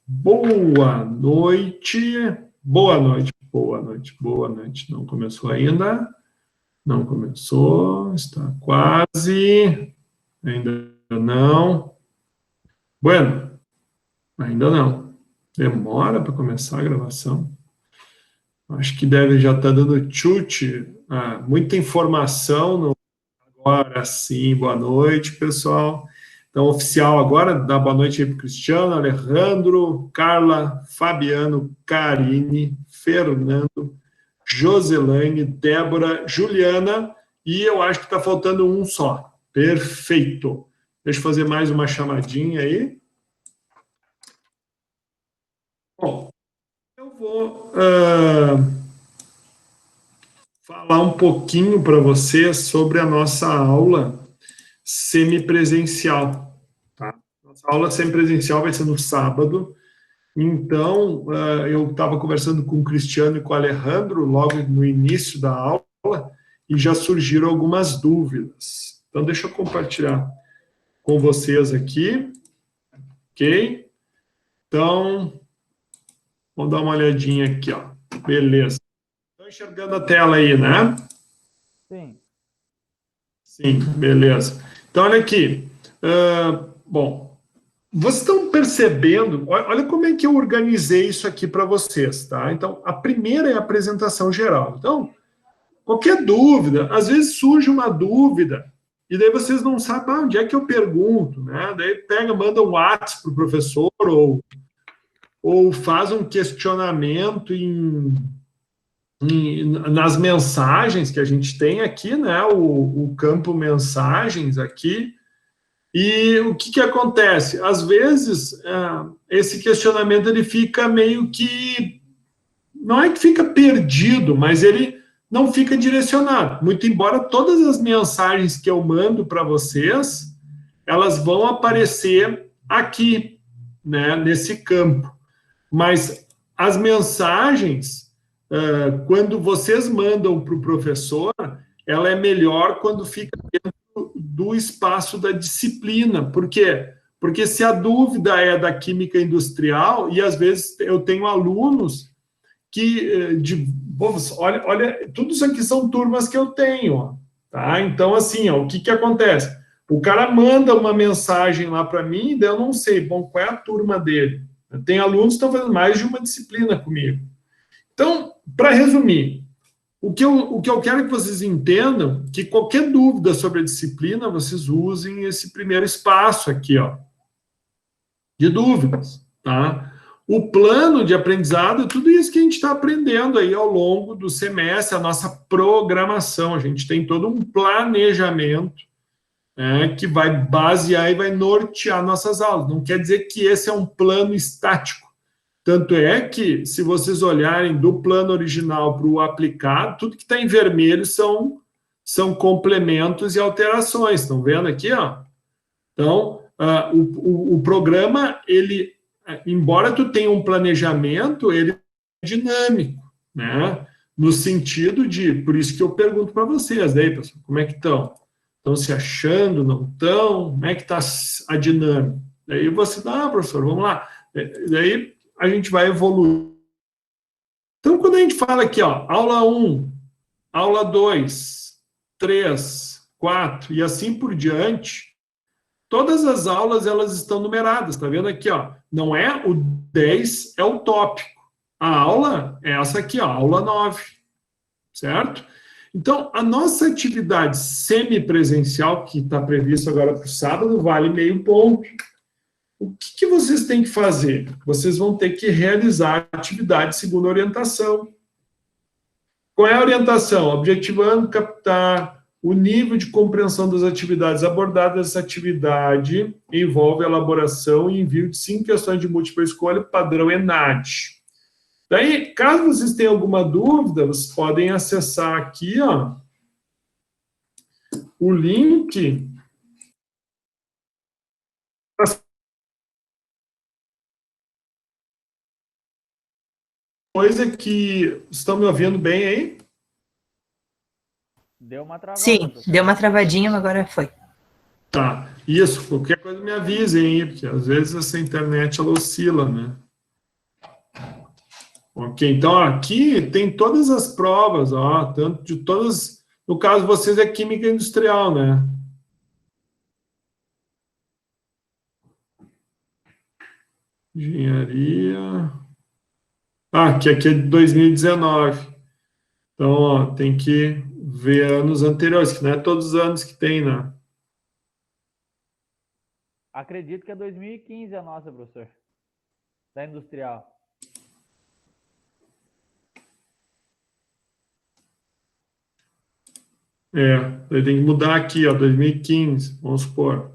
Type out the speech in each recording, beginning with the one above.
Boa noite. Boa noite, boa noite, boa noite. Não começou ainda? Não começou, está quase. Ainda não. Bueno, ainda não. Demora para começar a gravação. Acho que deve já estar dando chute. Muita informação. Agora sim, boa noite, pessoal. Então, oficial agora, dá boa noite aí para o Cristiano, Alejandro, Carla, Fabiano, Karine, Fernando, Joselaine, Débora, Juliana, e eu acho que está faltando um só. Perfeito. Deixa eu fazer mais uma chamadinha aí. Bom, eu vou falar um pouquinho para você sobre a nossa aula semipresencial. Tá? Nossa aula semipresencial vai ser no sábado. Então, eu estava conversando com o Cristiano e com o Alejandro logo no início da aula e já surgiram algumas dúvidas. Então, deixa eu compartilhar com vocês aqui, ok? Então, vamos dar uma olhadinha aqui, ó. Beleza. Estão enxergando a tela aí, né? Sim. Sim, beleza. Então, olha aqui. Bom, vocês estão percebendo, olha como é que eu organizei isso aqui para vocês, tá? Então, a primeira é a apresentação geral. Então, qualquer dúvida, às vezes surge uma dúvida, e daí vocês não sabem onde é que eu pergunto, né? Daí pega, manda um WhatsApp para o professor, ou faz um questionamento nas mensagens que a gente tem aqui, né? O campo mensagens aqui. E o que acontece? Às vezes, esse questionamento ele fica meio que... Não é que fica perdido, mas ele não fica direcionado. Muito embora todas as mensagens que eu mando para vocês, elas vão aparecer aqui, né, nesse campo. Mas as mensagens, quando vocês mandam para o professor, ela é melhor quando fica dentro do espaço da disciplina. Por quê? Porque se a dúvida é da química industrial, e às vezes eu tenho alunos que, olha, tudo isso aqui são turmas que eu tenho, tá? Então, assim, ó, o que acontece? O cara manda uma mensagem lá para mim, daí eu não sei, bom, qual é a turma dele? Tem alunos que estão fazendo mais de uma disciplina comigo. Então, para resumir, o que eu quero que vocês entendam, que qualquer dúvida sobre a disciplina, vocês usem esse primeiro espaço aqui, ó, de dúvidas, tá? O plano de aprendizado é tudo isso que a gente está aprendendo aí ao longo do semestre, a nossa programação. A gente tem todo um planejamento, que vai basear e vai nortear nossas aulas. Não quer dizer que esse é um plano estático. Tanto é que, se vocês olharem do plano original para o aplicado, tudo que está em vermelho são complementos e alterações. Estão vendo aqui, ó? Então, o programa, ele, embora tu tenha um planejamento, ele é dinâmico, né? No sentido de, por isso que eu pergunto para vocês, daí, pessoal, como é que estão? Estão se achando, não estão? Como é que está a dinâmica? Daí você dá, professor, vamos lá. Daí a gente vai evoluir. Então, quando a gente fala aqui, ó, aula 1, aula 2, 3, 4 e assim por diante, todas as aulas, elas estão numeradas, tá vendo aqui, ó? Não é o 10, é o tópico. A aula é essa aqui, ó, aula 9, certo? Então, a nossa atividade semipresencial, que está prevista agora para o sábado, vale meio ponto. O que vocês têm que fazer? Vocês vão ter que realizar a atividade segundo a orientação. Qual é a orientação? Objetivando captar o nível de compreensão das atividades abordadas. Essa atividade envolve a elaboração e envio de 5 questões de múltipla escolha, padrão ENAD. Daí, caso vocês tenham alguma dúvida, vocês podem acessar aqui, ó, o link. Coisa que... Estão me ouvindo bem aí? Deu uma travada. Sim, deu uma travadinha, mas agora foi. Tá, isso, qualquer coisa me avisem aí, porque às vezes essa internet ela oscila, né? Ok, então aqui tem todas as provas, ó, tanto de todas, no caso de vocês é química industrial, né? Engenharia. Ah, que aqui é de 2019. Então, ó, tem que ver anos anteriores, que não é todos os anos que tem, né? Acredito que é 2015 a nossa, professor. Da industrial. Daí tem que mudar aqui, ó, 2015, vamos supor.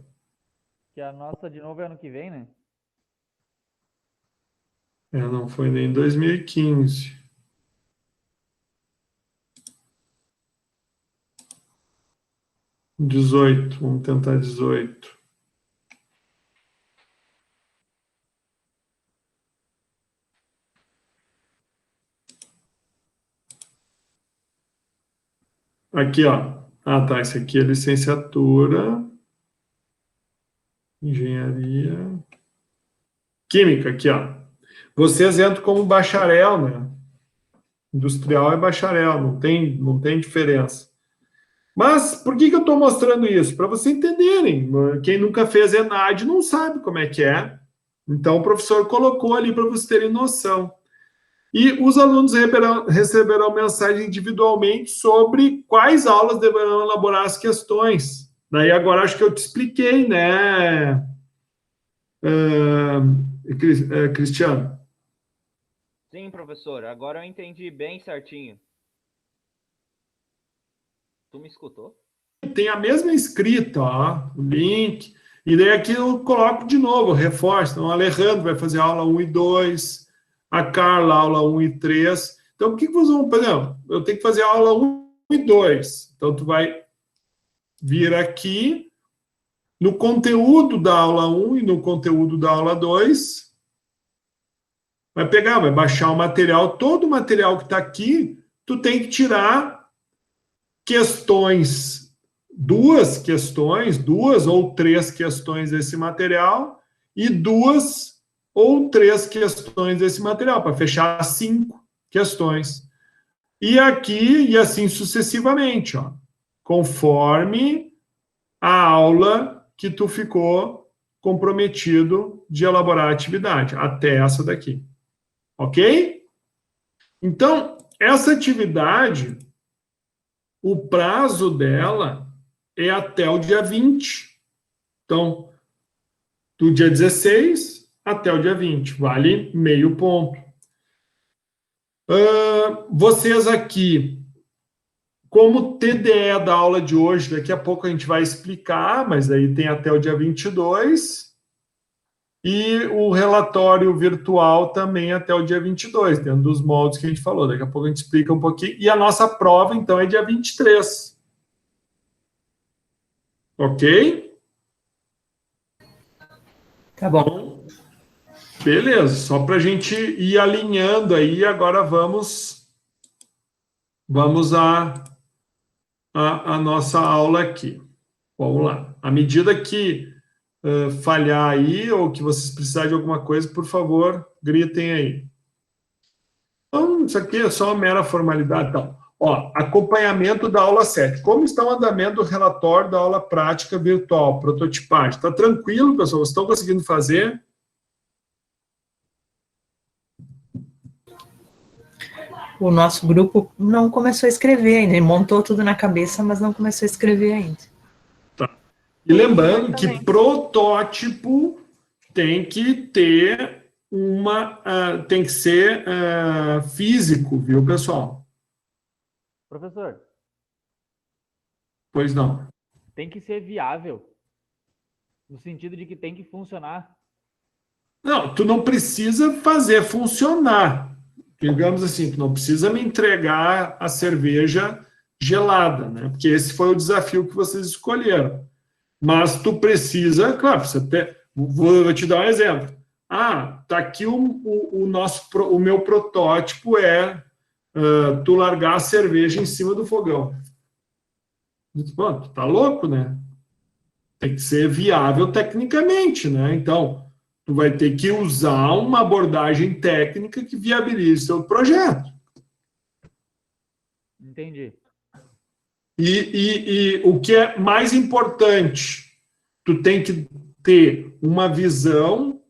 Que a nossa, de novo, é ano que vem, né? Não foi nem 2015. Vamos tentar 18. Aqui, ó. Ah, tá, esse aqui é licenciatura. Engenharia. Química, aqui, ó. Vocês entram como bacharel, né? Industrial é bacharel, não tem diferença. Mas por que eu estou mostrando isso? Para vocês entenderem. Quem nunca fez ENAD não sabe como é que é. Então o professor colocou ali para vocês terem noção. E os alunos receberão mensagem individualmente sobre quais aulas deverão elaborar as questões. Daí agora acho que eu te expliquei, né, Cristiano? Sim, professor. Agora eu entendi bem certinho. Tu me escutou? Tem a mesma escrita, ó, o link. E daí aqui eu coloco de novo, reforço. Então, o Alejandro vai fazer aula 1 e 2, a Carla, aula 1 e 3. Então, o que vocês vão fazer? Eu tenho que fazer a aula 1 e 2. Então, tu vai vir aqui no conteúdo da aula 1 e no conteúdo da aula 2. Vai pegar, vai baixar o material. Todo o material que está aqui, tu tem que tirar questões, duas ou três questões desse material e 2 ou 3 questões desse material, para fechar 5 questões. E aqui, e assim sucessivamente, ó, conforme a aula que tu ficou comprometido de elaborar a atividade, até essa daqui. Ok? Então, essa atividade, o prazo dela é até o dia 20. Então, do dia 16 até o dia 20, vale meio ponto. Vocês aqui, como TDE da aula de hoje, daqui a pouco a gente vai explicar, mas aí tem até o dia 22, e o relatório virtual também até o dia 22, dentro dos moldes que a gente falou. Daqui a pouco a gente explica um pouquinho. E a nossa prova, então, é dia 23. Ok? Tá bom. Beleza, só para a gente ir alinhando aí, agora vamos a nossa aula aqui. Vamos lá. À medida que falhar aí, ou que vocês precisarem de alguma coisa, por favor, gritem aí. Então, isso aqui é só uma mera formalidade. Então, ó, acompanhamento da aula 7. Como está o andamento do relatório da aula prática virtual, prototipagem? Está tranquilo, pessoal? Vocês estão conseguindo fazer? O nosso grupo não começou a escrever ainda. Ele montou tudo na cabeça, mas não começou a escrever ainda. Tá. E lembrando que protótipo tem que ter tem que ser físico, viu, pessoal? Professor, Pois não. tem que ser viável. No sentido de que tem que funcionar. Não, tu não precisa fazer funcionar. Digamos assim, tu não precisa me entregar a cerveja gelada, né? Porque esse foi o desafio que vocês escolheram. Mas tu precisa, claro, vou te dar um exemplo. Ah, tá aqui o meu protótipo tu largar a cerveja em cima do fogão. Pô, tu tá louco, né? Tem que ser viável tecnicamente, né? Então, Tu vai ter que usar uma abordagem técnica que viabilize seu projeto. Entendi. E o que é mais importante, tu tem que ter uma visão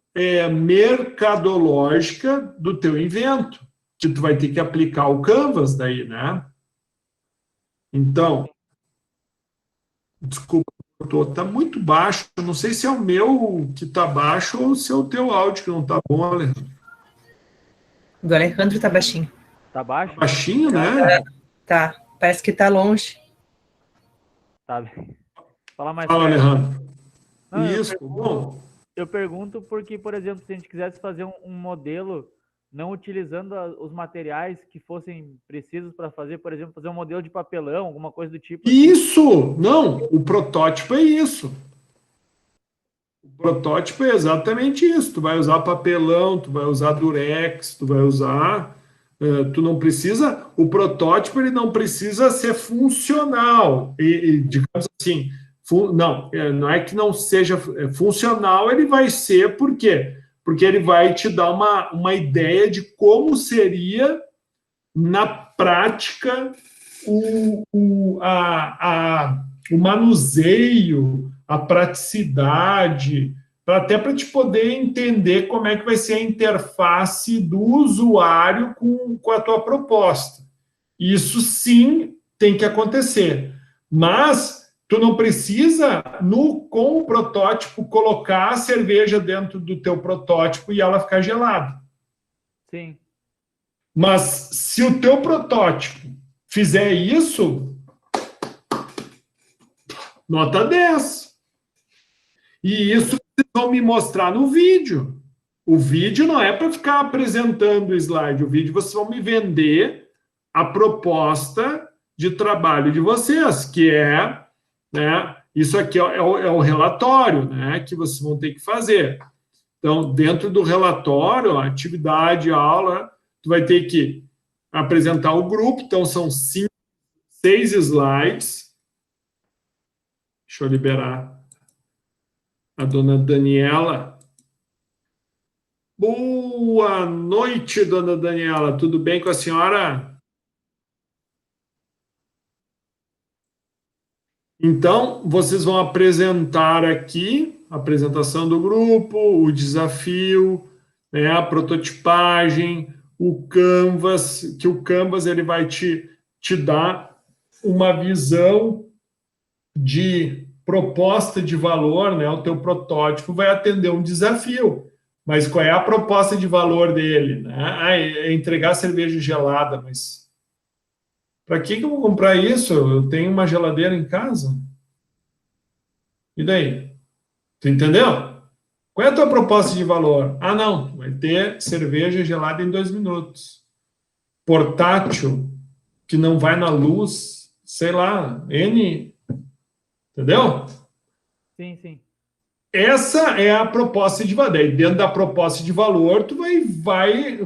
mercadológica do teu invento, que tu vai ter que aplicar o Canvas daí, né? Então, desculpa, tá muito baixo. Eu não sei se é o meu que tá baixo ou se é o teu áudio que não tá bom, Alejandro. Do Alejandro tá baixinho. Tá baixo? Baixinho, né? Tá, parece que tá longe. Tá. Fala mais Fala, perto. Alejandro. Não, Isso, bom. Eu pergunto porque, por exemplo, se a gente quisesse fazer um modelo não utilizando os materiais que fossem precisos para fazer, por exemplo, fazer um modelo de papelão, alguma coisa do tipo. Isso! Não, o protótipo é isso. O protótipo é exatamente isso. Tu vai usar papelão, tu vai usar durex, tu vai usar... tu não precisa... O protótipo, ele não precisa ser funcional. Digamos assim, não é que não seja funcional, ele vai ser, por quê? Porque ele vai te dar uma ideia de como seria, na prática, o manuseio, a praticidade, até para te poder entender como é que vai ser a interface do usuário com a tua proposta. Isso sim tem que acontecer. Mas tu não precisa, com o protótipo, colocar a cerveja dentro do teu protótipo e ela ficar gelada. Sim. Mas se o teu protótipo fizer isso, nota 10. E isso vocês vão me mostrar no vídeo. O vídeo não é para ficar apresentando o slide. O vídeo vocês vão me vender a proposta de trabalho de vocês, que é... né? Isso aqui é o relatório, né, que vocês vão ter que fazer. Então, dentro do relatório, a atividade, a aula, tu vai ter que apresentar o grupo. Então, são 6 slides. Deixa eu liberar a dona Daniela. Boa noite, dona Daniela. Tudo bem com a senhora? Então, vocês vão apresentar aqui a apresentação do grupo, o desafio, né, a prototipagem, o Canvas, que o Canvas ele vai te dar uma visão de proposta de valor, né? O teu protótipo vai atender um desafio, mas qual é a proposta de valor dele, né? É entregar cerveja gelada, mas para que eu vou comprar isso? Eu tenho uma geladeira em casa. E daí? Tu entendeu? Qual é a tua proposta de valor? Ah, não, vai ter cerveja gelada em 2 minutos. Portátil, que não vai na luz, sei lá, entendeu? Sim, sim. Essa é a proposta de valor. Daí, dentro da proposta de valor, tu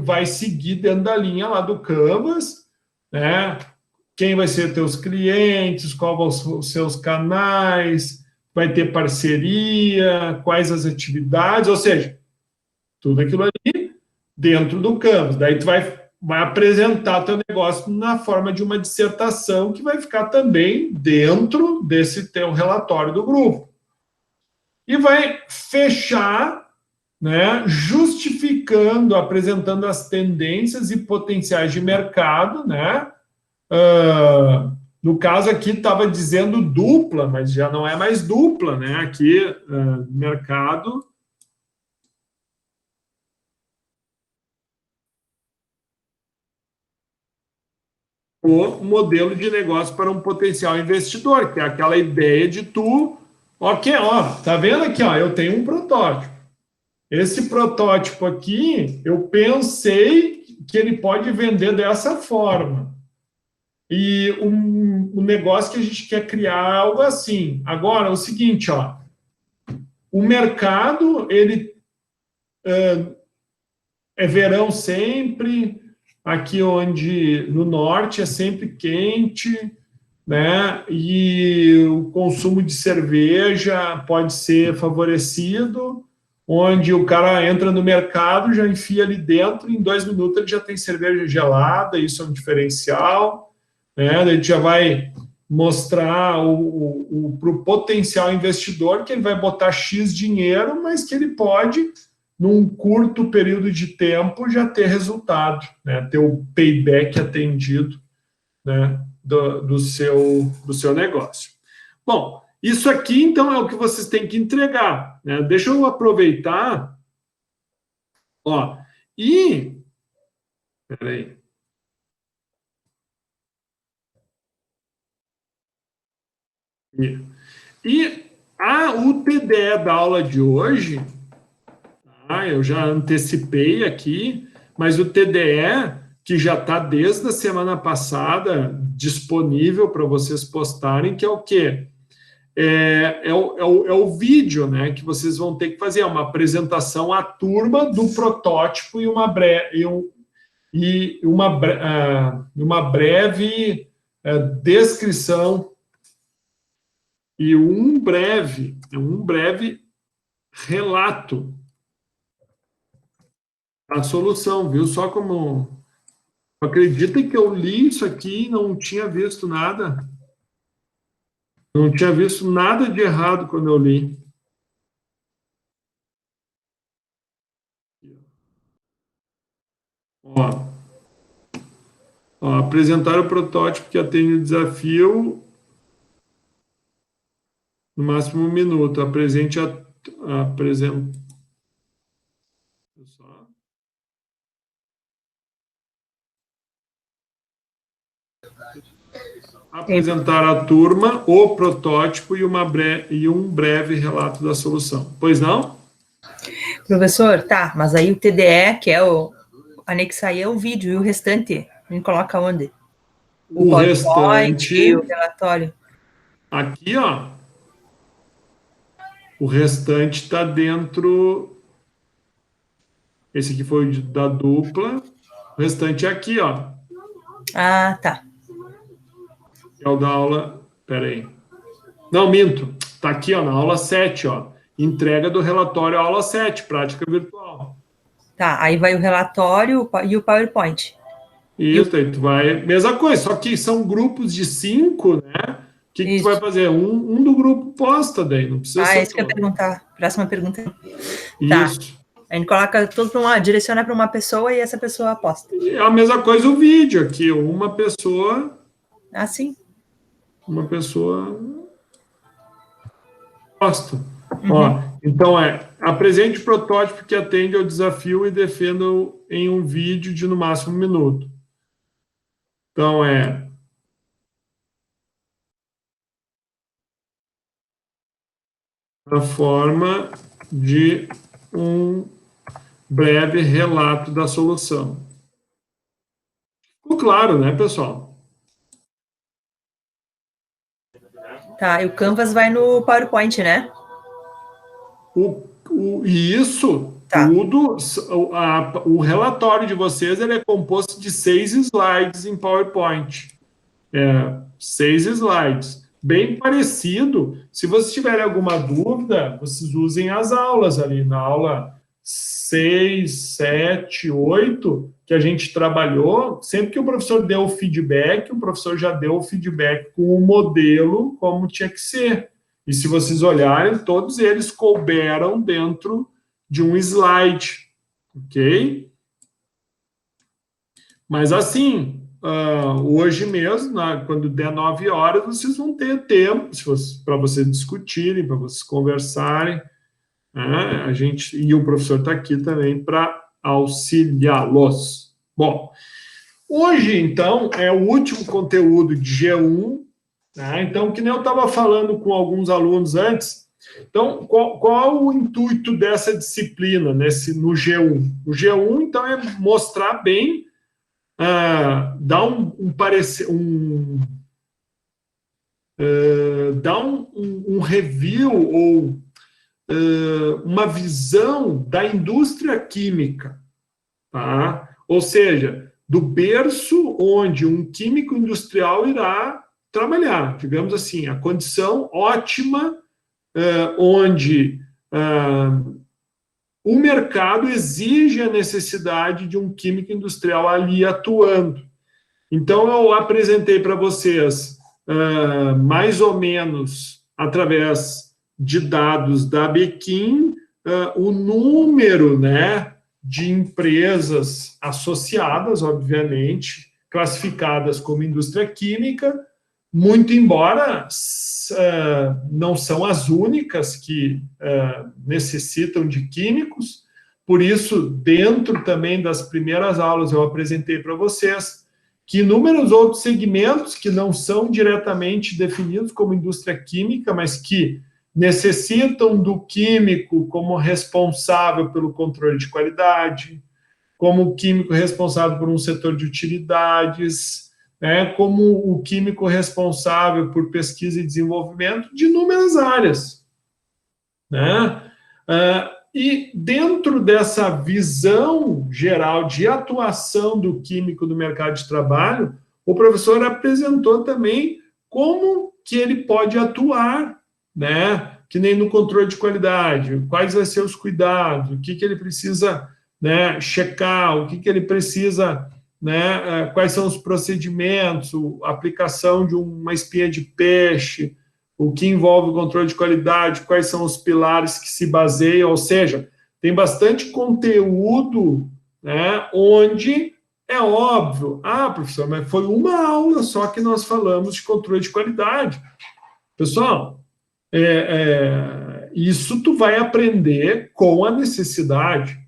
vai seguir dentro da linha lá do Canvas, né? Quem vai ser teus clientes, quais vão ser os seus canais, vai ter parceria, quais as atividades, ou seja, tudo aquilo ali dentro do Canvas. Daí tu vai apresentar teu negócio na forma de uma dissertação que vai ficar também dentro desse teu relatório do grupo. E vai fechar, né, justificando, apresentando as tendências e potenciais de mercado, né? No caso aqui estava dizendo dupla, mas já não é mais dupla, né? Aqui, mercado. O modelo de negócio para um potencial investidor, que é aquela ideia de tu, tá vendo aqui, eu tenho um protótipo. Esse protótipo aqui, eu pensei que ele pode vender dessa forma. E um negócio que a gente quer criar algo assim. Agora, é o seguinte, o mercado, ele é verão sempre, aqui no norte é sempre quente, né? E o consumo de cerveja pode ser favorecido, onde o cara entra no mercado, já enfia ali dentro, e em 2 minutos ele já tem cerveja gelada, isso é um diferencial, né? A gente já vai mostrar para o potencial investidor que ele vai botar X dinheiro, mas que ele pode, num curto período de tempo, já ter resultado, né? Ter o payback atendido, né? do seu negócio. Bom, isso aqui, então, é o que vocês têm que entregar, né? Deixa eu aproveitar, ó, peraí. O TDE da aula de hoje, tá? Eu já antecipei aqui, mas o TDE, que já está desde a semana passada disponível para vocês postarem, que é o quê? É o vídeo, né, que vocês vão ter que fazer, uma apresentação à turma do protótipo e uma breve descrição e um breve relato da solução, viu? Só como... Acreditem que eu li isso aqui e não tinha visto nada. Não tinha visto nada de errado quando eu li. Apresentar o protótipo que atende o desafio no máximo 1 minuto. Apresente apresentar à turma o protótipo e um breve relato da solução. Pois não? Professor, tá, mas aí o TDE, que é o anexar aí, é o vídeo, e o restante, a gente coloca onde? O restante... o relatório. Aqui, ó. O restante está dentro... Esse aqui foi o da dupla. O restante é aqui, ó. Ah, tá. É o da aula... Peraí. Não, minto. Está aqui, ó, na aula 7, ó. Entrega do relatório aula 7, prática virtual. Tá, aí vai o relatório e o PowerPoint. Isso, aí tu vai... Mesma coisa, só que são grupos de 5, né? O que tu vai fazer? Um do grupo posta daí, não precisa ser... É isso que eu ia perguntar. Próxima pergunta. Isso. Tá. A gente coloca tudo direciona para uma pessoa e essa pessoa posta. É a mesma coisa o vídeo aqui, uma pessoa... Ah, sim. Uma pessoa posta. Ó, então apresente o protótipo que atende ao desafio e defenda em um vídeo de no máximo 1 minuto. Então na forma de um breve relato da solução. Ficou claro, né, pessoal? Tá, e o Canvas vai no PowerPoint, né? Isso, tá. Tudo, o relatório de vocês ele é composto de 6 slides em PowerPoint. 6 slides. Bem parecido. Se vocês tiverem alguma dúvida, vocês usem as aulas ali, na aula 6, 7, 8, que a gente trabalhou. Sempre que o professor deu o feedback, o professor já deu o feedback com o modelo como tinha que ser. E se vocês olharem, todos eles couberam dentro de um slide, ok? Mas assim, hoje mesmo, quando der 9 horas, vocês vão ter tempo para vocês discutirem, para vocês conversarem. A gente, e o professor está aqui também para auxiliá-los. Bom, hoje, então, é o último conteúdo de G1. Então, que nem eu estava falando com alguns alunos antes, então, qual o intuito dessa disciplina no G1? O G1, então, é mostrar bem, dar um review ou uma visão da indústria química, tá? Ou seja, do berço onde um químico industrial irá trabalhar, digamos assim, a condição ótima onde o mercado exige a necessidade de um químico industrial ali atuando. Então, eu apresentei para vocês, mais ou menos, através de dados da Bequim, o número, né, de empresas associadas, obviamente, classificadas como indústria química, muito embora não são as únicas que necessitam de químicos. Por isso, dentro também das primeiras aulas, eu apresentei para vocês que inúmeros outros segmentos que não são diretamente definidos como indústria química, mas que necessitam do químico como responsável pelo controle de qualidade, como químico responsável por um setor de utilidades, né, como o químico responsável por pesquisa e desenvolvimento de inúmeras áreas, né? E dentro dessa visão geral de atuação do químico no mercado de trabalho, o professor apresentou também como que ele pode atuar, né? Que nem no controle de qualidade, quais vão ser os cuidados, o que ele precisa, né, checar, o que ele precisa, né, quais são os procedimentos, a aplicação de uma espinha de peixe, o que envolve o controle de qualidade, quais são os pilares que se baseiam, ou seja, tem bastante conteúdo, né, onde é óbvio, professor, mas foi uma aula só que nós falamos de controle de qualidade. Pessoal, isso tu vai aprender com a necessidade.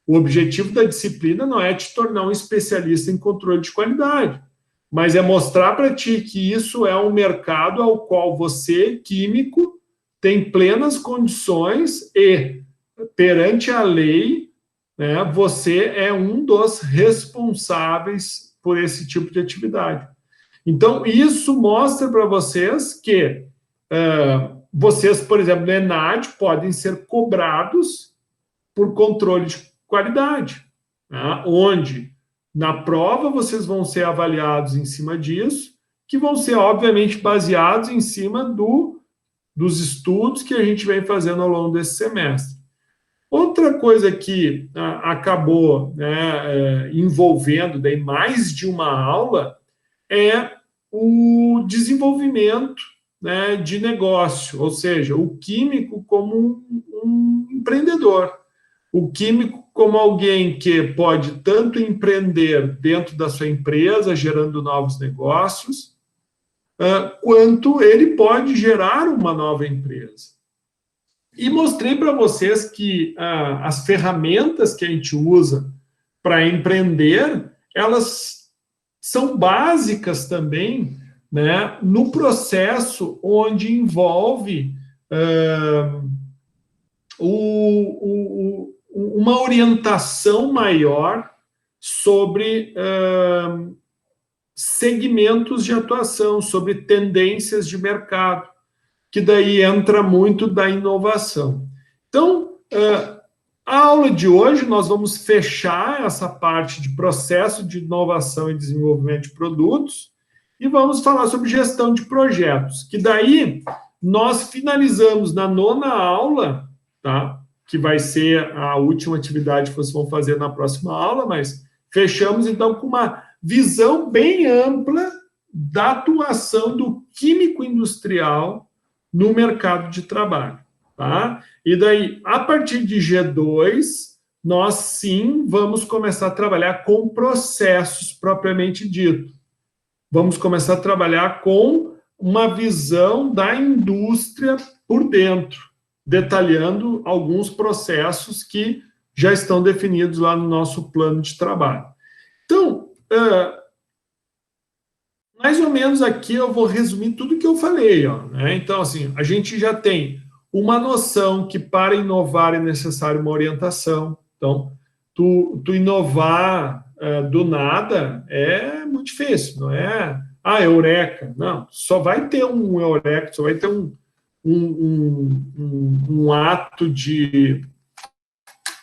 O objetivo da disciplina não é te tornar um especialista em controle de qualidade, mas é mostrar para ti que isso é um mercado ao qual você, químico, tem plenas condições e, perante a lei, né, você é um dos responsáveis por esse tipo de atividade. Então, isso mostra para vocês que vocês, por exemplo, no ENAD, podem ser cobrados por controle de qualidade, né, onde na prova, vocês vão ser avaliados em cima disso, que vão ser, obviamente, baseados em cima dos estudos que a gente vem fazendo ao longo desse semestre. Outra coisa que acabou, né, envolvendo daí mais de uma aula é o desenvolvimento, né, de negócio, ou seja, o químico como um empreendedor. O químico como alguém que pode tanto empreender dentro da sua empresa, gerando novos negócios, quanto ele pode gerar uma nova empresa. E mostrei para vocês que as ferramentas que a gente usa para empreender, elas são básicas também, né, no processo onde envolve uma orientação maior sobre segmentos de atuação, sobre tendências de mercado, que daí entra muito da inovação. Então, a aula de hoje nós vamos fechar essa parte de processo de inovação e desenvolvimento de produtos e vamos falar sobre gestão de projetos, que daí nós finalizamos na 9ª aula, tá? Que vai ser a última atividade que vocês vão fazer na próxima aula, mas fechamos, então, com uma visão bem ampla da atuação do químico industrial no mercado de trabalho, tá? E daí, a partir de G2, nós, sim, vamos começar a trabalhar com processos propriamente dito. Vamos começar a trabalhar com uma visão da indústria por dentro, detalhando alguns processos que já estão definidos lá no nosso plano de trabalho. Então, mais ou menos aqui eu vou resumir tudo que eu falei, né? Então, assim, a gente já tem uma noção que para inovar é necessário uma orientação. Então, tu inovar do nada é muito difícil, não é? Eureka. Não, só vai ter um eureka, só vai ter um ato de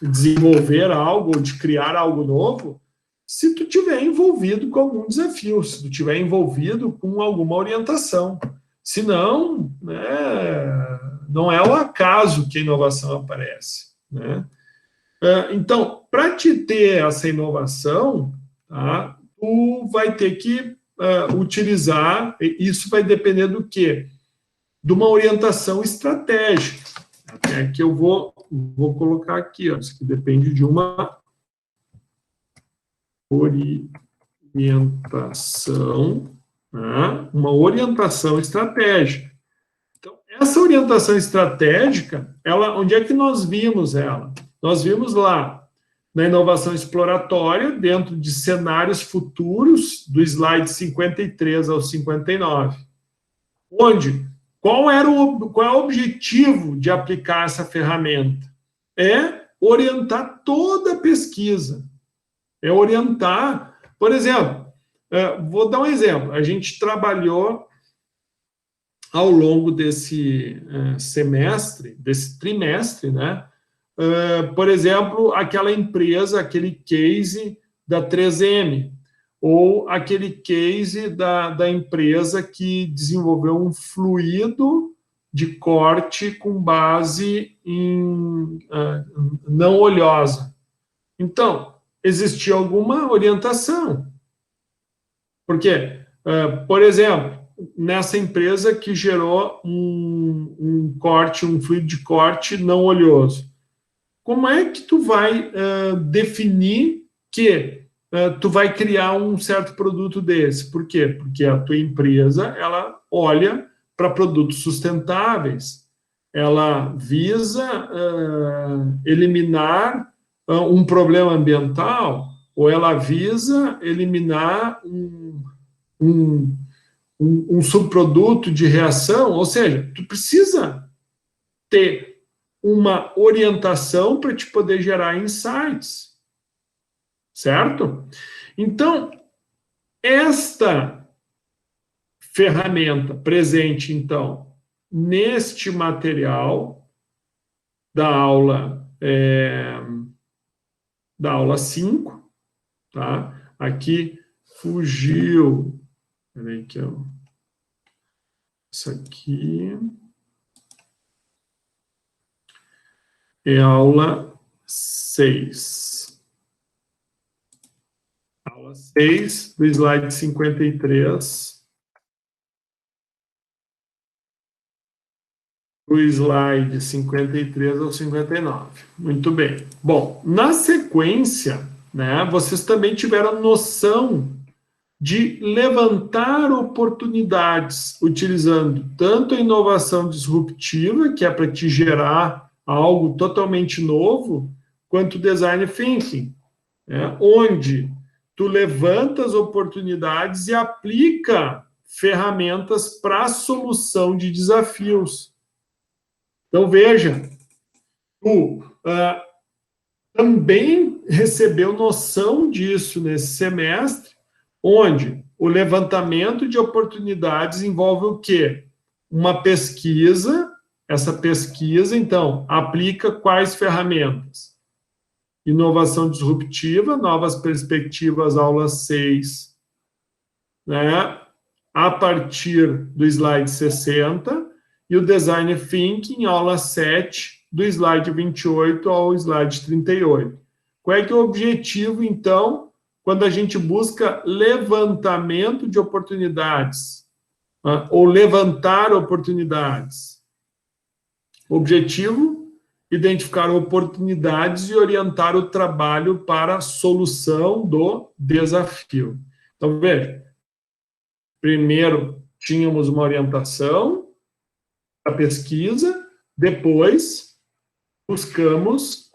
desenvolver algo, ou de criar algo novo, se tu tiver envolvido com algum desafio, se tu tiver envolvido com alguma orientação. Senão, né, não é o acaso que a inovação aparece, né? Então, para te ter essa inovação, tá, tu vai ter que utilizar, isso vai depender do quê? De uma orientação estratégica. Até que eu vou colocar aqui, ó, isso que depende de uma orientação, né, uma orientação estratégica. Então, essa orientação estratégica, onde é que nós vimos ela? Nós vimos lá na inovação exploratória, dentro de cenários futuros, do slide 53 ao 59, onde qual é o objetivo de aplicar essa ferramenta? É orientar toda a pesquisa. É orientar, por exemplo, vou dar um exemplo. A gente trabalhou ao longo desse semestre, desse trimestre, né? Por exemplo, aquela empresa, aquele case da 3M, ou aquele case da empresa que desenvolveu um fluido de corte com base em não oleosa. Então, existia alguma orientação. Por quê? Por exemplo, nessa empresa que gerou um fluido de corte não oleoso. Como é que tu vai definir que tu vai criar um certo produto desse? Por quê? Porque a tua empresa, ela olha para produtos sustentáveis. Ela visa eliminar um problema ambiental, ou ela visa eliminar um subproduto de reação, ou seja, tu precisa ter uma orientação para te poder gerar insights, certo? Então, esta ferramenta presente, então, neste material da aula 5, tá? Aqui fugiu, peraí que isso aqui é aula 6. Aula 6 do slide 53. O slide 53 ao 59. Muito bem. Bom, na sequência, né, vocês também tiveram noção de levantar oportunidades, utilizando tanto a inovação disruptiva, que é para te gerar algo totalmente novo, quanto o design thinking, né, onde tu levanta as oportunidades e aplica ferramentas para a solução de desafios. Então, veja, tu também recebeu noção disso nesse semestre, onde o levantamento de oportunidades envolve o quê? Uma pesquisa. Essa pesquisa, então, aplica quais ferramentas? Inovação disruptiva, novas perspectivas, aula 6, né? A partir do slide 60, e o Design Thinking, aula 7, do slide 28 ao slide 38. Qual é que é o objetivo, então, quando a gente busca levantamento de oportunidades, ou levantar oportunidades? Objetivo, identificar oportunidades e orientar o trabalho para a solução do desafio. Então, veja, primeiro tínhamos uma orientação, a pesquisa, depois buscamos,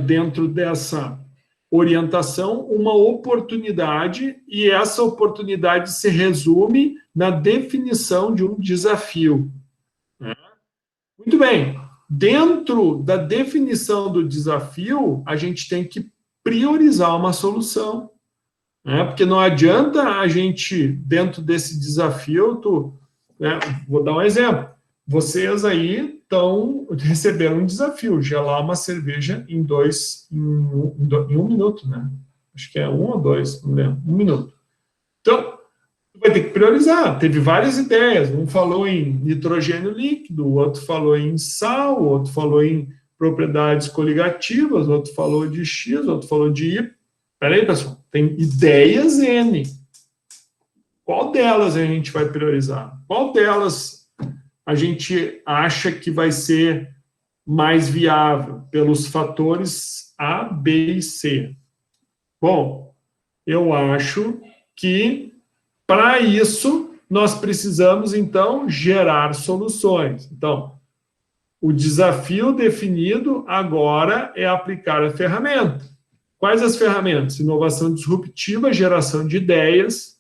dentro dessa orientação, uma oportunidade, e essa oportunidade se resume na definição de um desafio. Muito bem, dentro da definição do desafio, a gente tem que priorizar uma solução, né? Porque não adianta a gente, dentro desse desafio, né? Vou dar um exemplo. Vocês aí receberam um desafio, gelar uma cerveja em um minuto, né? Acho que é 1 ou 2, não lembro, 1 minuto. Então, vai ter que priorizar. Teve várias ideias. Um falou em nitrogênio líquido, o outro falou em sal, o outro falou em propriedades coligativas, outro falou de X, outro falou de Y. Peraí, pessoal, tem ideias N. Qual delas a gente vai priorizar? Qual delas a gente acha que vai ser mais viável pelos fatores A, B e C? Bom, eu acho que, para isso, nós precisamos, então, gerar soluções. Então, o desafio definido agora é aplicar a ferramenta. Quais as ferramentas? Inovação disruptiva, geração de ideias,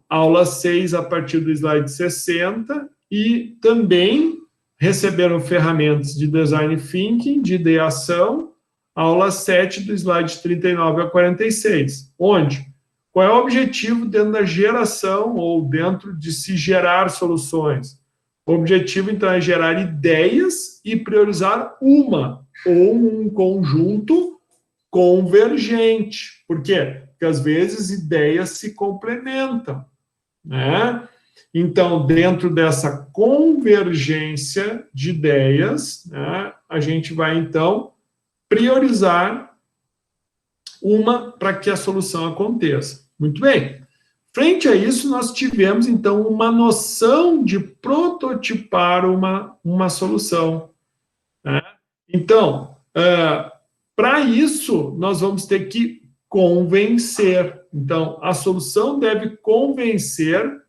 aula 6 a partir do slide 60, e também receberam ferramentas de design thinking, de ideação, aula 7 do slide 39 a 46. Onde? Qual é o objetivo dentro da geração ou dentro de se gerar soluções? O objetivo, então, é gerar ideias e priorizar uma ou um conjunto convergente. Por quê? Porque, às vezes, ideias se complementam, né? Então, dentro dessa convergência de ideias, né, a gente vai, então, priorizar uma para que a solução aconteça. Muito bem. Frente a isso, nós tivemos, então, uma noção de prototipar uma solução, né? Então, para isso, nós vamos ter que convencer. Então, a solução deve convencer.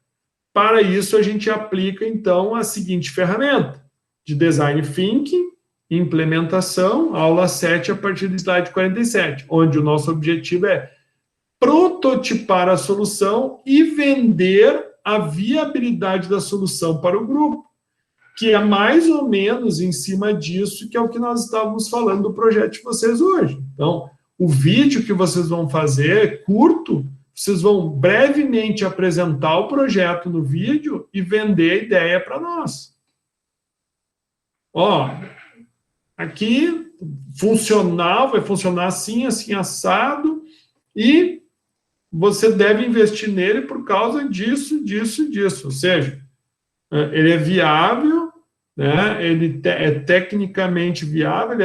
Para isso, a gente aplica, então, a seguinte ferramenta: de design thinking, implementação, aula 7, a partir do slide 47, onde o nosso objetivo é prototipar a solução e vender a viabilidade da solução para o grupo, que é mais ou menos em cima disso que é o que nós estávamos falando do projeto de vocês hoje. Então, o vídeo que vocês vão fazer é curto, vocês vão brevemente apresentar o projeto no vídeo e vender a ideia para nós. Ó, aqui vai funcionar assim, assim, assado, e você deve investir nele por causa disso, disso, disso. Ou seja, ele é viável, né? Ele é tecnicamente viável,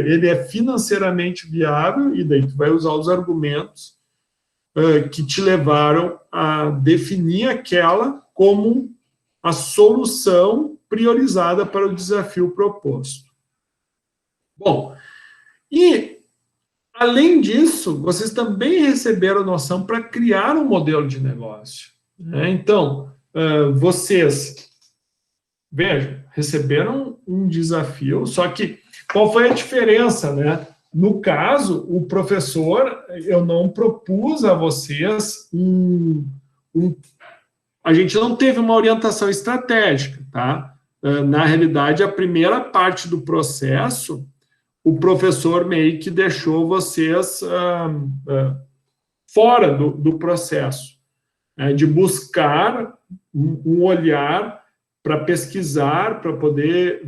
ele é financeiramente viável, e daí tu vai usar os argumentos que te levaram a definir aquela como a solução priorizada para o desafio proposto. Bom, e além disso, vocês também receberam noção para criar um modelo de negócio, né? Então, vocês, vejam, receberam um desafio, só que qual foi a diferença, né? No caso, o professor, eu não propus a vocês a gente não teve uma orientação estratégica, tá? Na realidade, a primeira parte do processo, o professor meio que deixou vocês fora do processo, de buscar um olhar para pesquisar, para poder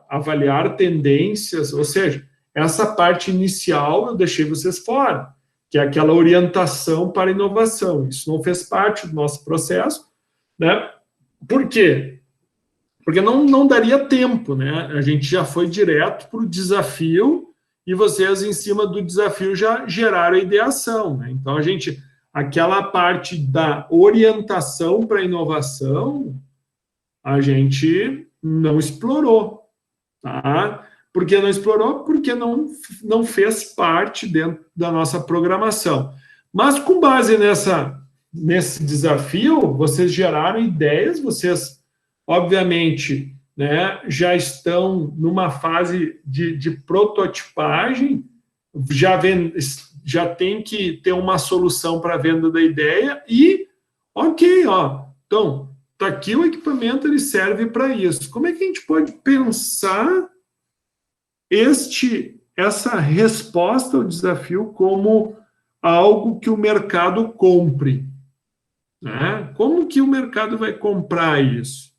avaliar tendências, ou seja, essa parte inicial eu deixei vocês fora, que é aquela orientação para a inovação. Isso não fez parte do nosso processo, né? Por quê? Porque não daria tempo, né? A gente já foi direto para o desafio e vocês, em cima do desafio, já geraram a ideação, né? Então, aquela parte da orientação para a inovação, a gente não explorou, tá? Por que não explorou? Porque não fez parte dentro da nossa programação. Mas, com base nesse desafio, vocês geraram ideias, vocês, obviamente, né, já estão numa fase de prototipagem, já tem que ter uma solução para a venda da ideia e, ok, ó, então, tá aqui o equipamento, ele serve para isso. Como é que a gente pode pensar essa resposta ao desafio como algo que o mercado compre, né? Como que o mercado vai comprar isso?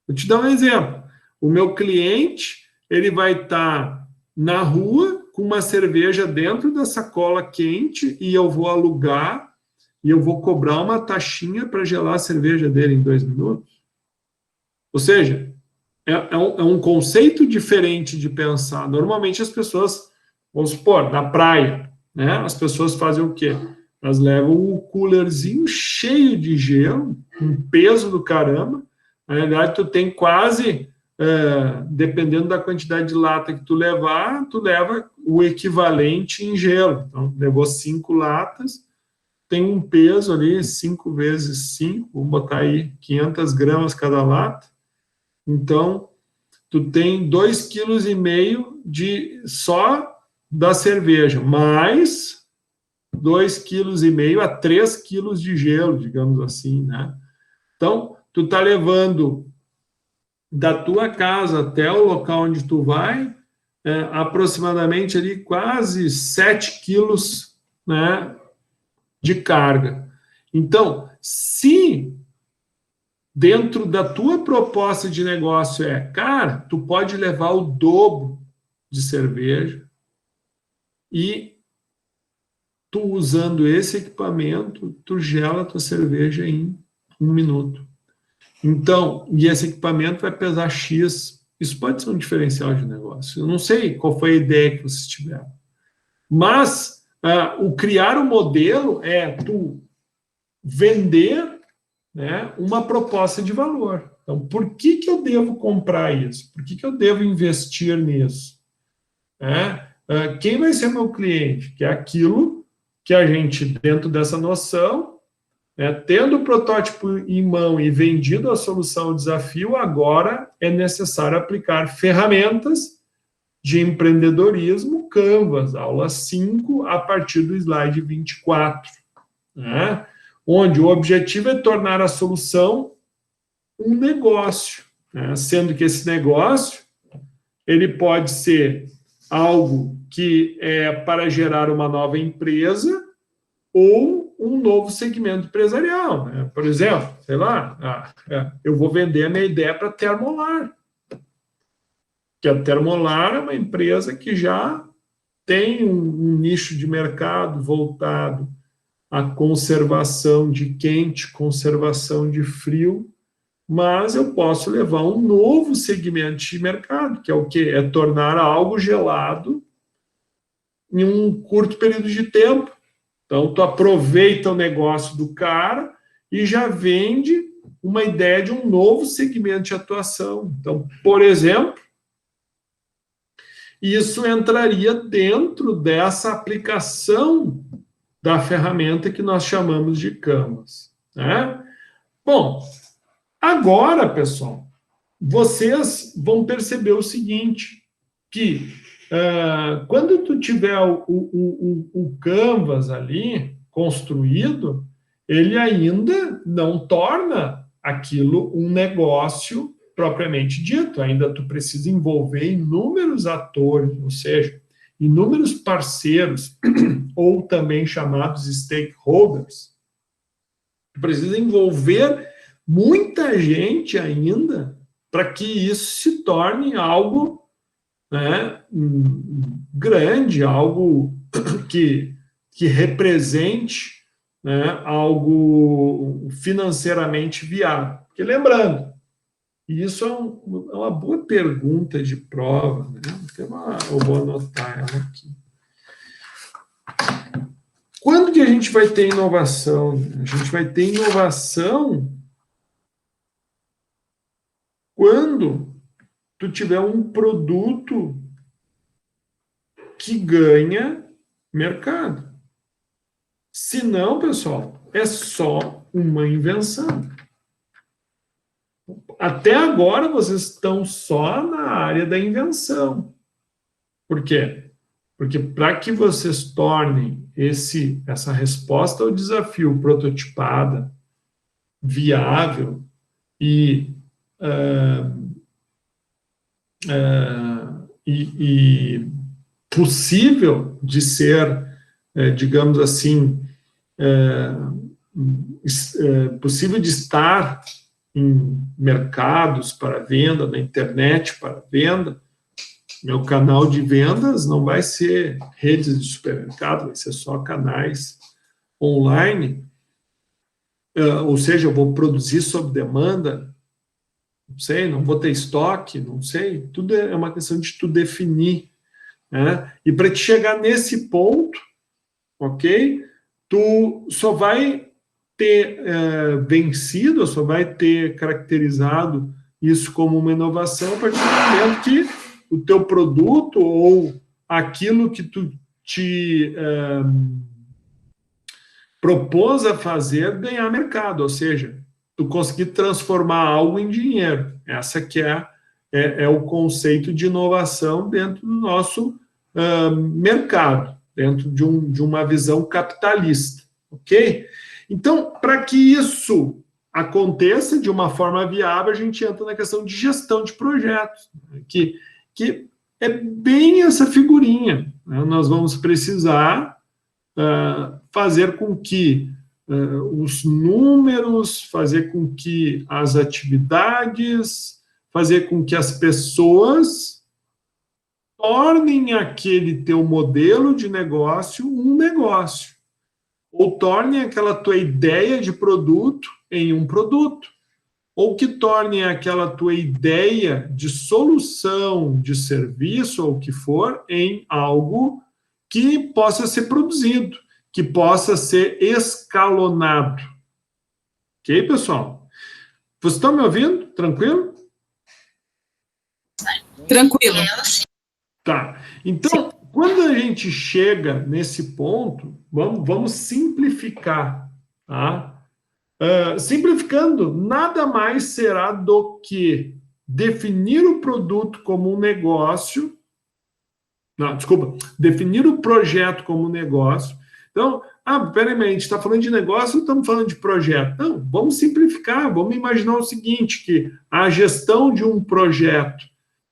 Vou te dar um exemplo. O meu cliente, ele vai estar na rua com uma cerveja dentro da sacola quente e eu vou alugar e eu vou cobrar uma taxinha para gelar a cerveja dele em 2 minutos. Ou seja, é um conceito diferente de pensar. Normalmente as pessoas, vamos supor, na praia, né? As pessoas fazem o quê? Elas levam um coolerzinho cheio de gelo, um peso do caramba. Na verdade, tu tem quase, dependendo da quantidade de lata que tu levar, tu leva o equivalente em gelo. Então, levou 5 latas, tem um peso ali, 5 vezes 5, vou botar aí 500 gramas cada lata. Então, tu tem 2,5 kg só da cerveja, mais 2,5 kg a 3 quilos de gelo, digamos assim, né? Então, tu tá levando da tua casa até o local onde tu vai, aproximadamente ali quase 7 quilos, né, de carga. Então, se dentro da tua proposta de negócio cara, tu pode levar o dobro de cerveja e tu usando esse equipamento, tu gela a tua cerveja em 1 minuto. Então, e esse equipamento vai pesar X. Isso pode ser um diferencial de negócio. Eu não sei qual foi a ideia que vocês tiveram. Mas o criar o modelo é tu vender, né, uma proposta de valor. Então, por que eu devo comprar isso? Por que eu devo investir nisso? Quem vai ser meu cliente? Que é aquilo que a gente, dentro dessa noção, tendo o protótipo em mão e vendido a solução, o desafio, agora é necessário aplicar ferramentas de empreendedorismo, Canvas, aula 5, a partir do slide 24. Né? Onde o objetivo é tornar a solução um negócio, né? Sendo que esse negócio ele pode ser algo que é para gerar uma nova empresa ou um novo segmento empresarial. Né? Por exemplo, sei lá, eu vou vender a minha ideia para a Termolar, que a Termolar é uma empresa que já tem um nicho de mercado voltado a conservação de quente, conservação de frio, mas eu posso levar um novo segmento de mercado, que é o quê? É tornar algo gelado em um curto período de tempo. Então, tu aproveita o negócio do cara e já vende uma ideia de um novo segmento de atuação. Então, por exemplo, isso entraria dentro dessa aplicação da ferramenta que nós chamamos de Canvas. Né? Bom, agora, pessoal, vocês vão perceber o seguinte, que quando tu tiver o Canvas ali construído, ele ainda não torna aquilo um negócio propriamente dito, ainda tu precisa envolver inúmeros atores, ou seja, inúmeros parceiros, ou também chamados stakeholders, precisa envolver muita gente ainda para que isso se torne algo, né, grande, algo que represente, né, algo financeiramente viável. Porque lembrando, isso é uma boa pergunta de prova, né? Eu vou anotar ela aqui. Quando que a gente vai ter inovação? A gente vai ter inovação quando tu tiver um produto que ganha mercado. Se não, pessoal, é só uma invenção. Até agora vocês estão só na área da invenção. Por quê? Porque para que vocês tornem essa resposta ao desafio prototipada, viável e possível de ser, digamos assim, possível de estar em mercados para venda, na internet para venda, meu canal de vendas não vai ser redes de supermercado, vai ser só canais online, ou seja, eu vou produzir sob demanda. Não sei, não vou ter estoque, não sei. Tudo é uma questão de tu definir, né? E para te chegar nesse ponto, ok? Tu só vai ter vencido, só vai ter caracterizado isso como uma inovação a partir do momento que o teu produto ou aquilo que tu te propôs a fazer ganhar mercado, ou seja, tu conseguir transformar algo em dinheiro. Essa que é o conceito de inovação dentro do nosso mercado, dentro de uma visão capitalista, ok? Então, para que isso aconteça de uma forma viável, a gente entra na questão de gestão de projetos, que é bem essa figurinha, né? Nós vamos precisar fazer com que os números, fazer com que as atividades, fazer com que as pessoas tornem aquele teu modelo de negócio um negócio, ou tornem aquela tua ideia de produto em um produto, ou que tornem aquela tua ideia de solução, de serviço, ou o que for, em algo que possa ser produzido, que possa ser escalonado. Ok, pessoal? Vocês estão me ouvindo? Tranquilo? Tranquilo. Tá. Então, quando a gente chega nesse ponto, vamos simplificar, tá? Simplificando, nada mais será do que definir o produto como um negócio. Não, desculpa, definir o projeto como um negócio. Então, peraí, a gente está falando de negócio ou estamos falando de projeto? Não, vamos simplificar, vamos imaginar o seguinte, que a gestão de um projeto,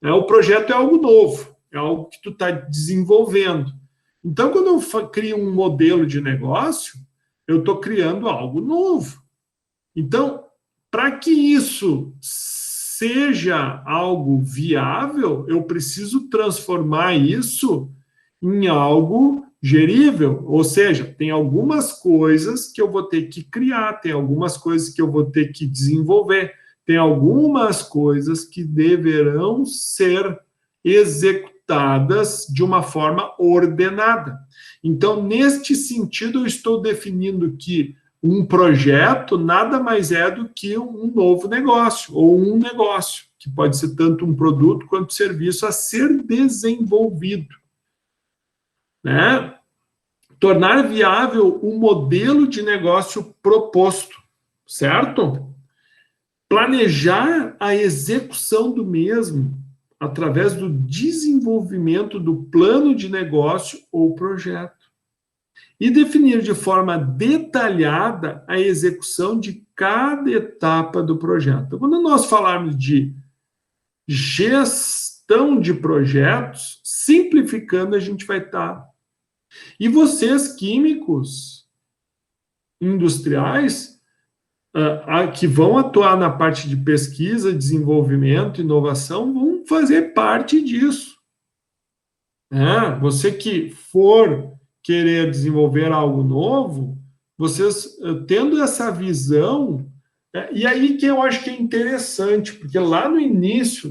o projeto é algo novo, é algo que tu está desenvolvendo. Então, quando eu crio um modelo de negócio, eu estou criando algo novo. Então, para que isso seja algo viável, eu preciso transformar isso em algo gerível, ou seja, tem algumas coisas que eu vou ter que criar, tem algumas coisas que eu vou ter que desenvolver, tem algumas coisas que deverão ser executadas de uma forma ordenada. Então, neste sentido, eu estou definindo que um projeto nada mais é do que um novo negócio, ou um negócio, que pode ser tanto um produto quanto serviço a ser desenvolvido, né? Tornar viável o modelo de negócio proposto, certo? Planejar a execução do mesmo através do desenvolvimento do plano de negócio ou projeto. E definir de forma detalhada a execução de cada etapa do projeto. Quando nós falarmos de gestão de projetos, simplificando, a gente vai estar. E vocês, químicos industriais, que vão atuar na parte de pesquisa, desenvolvimento, inovação, vão fazer parte disso. Você que for querer desenvolver algo novo, vocês tendo essa visão, e aí que eu acho que é interessante, porque lá no início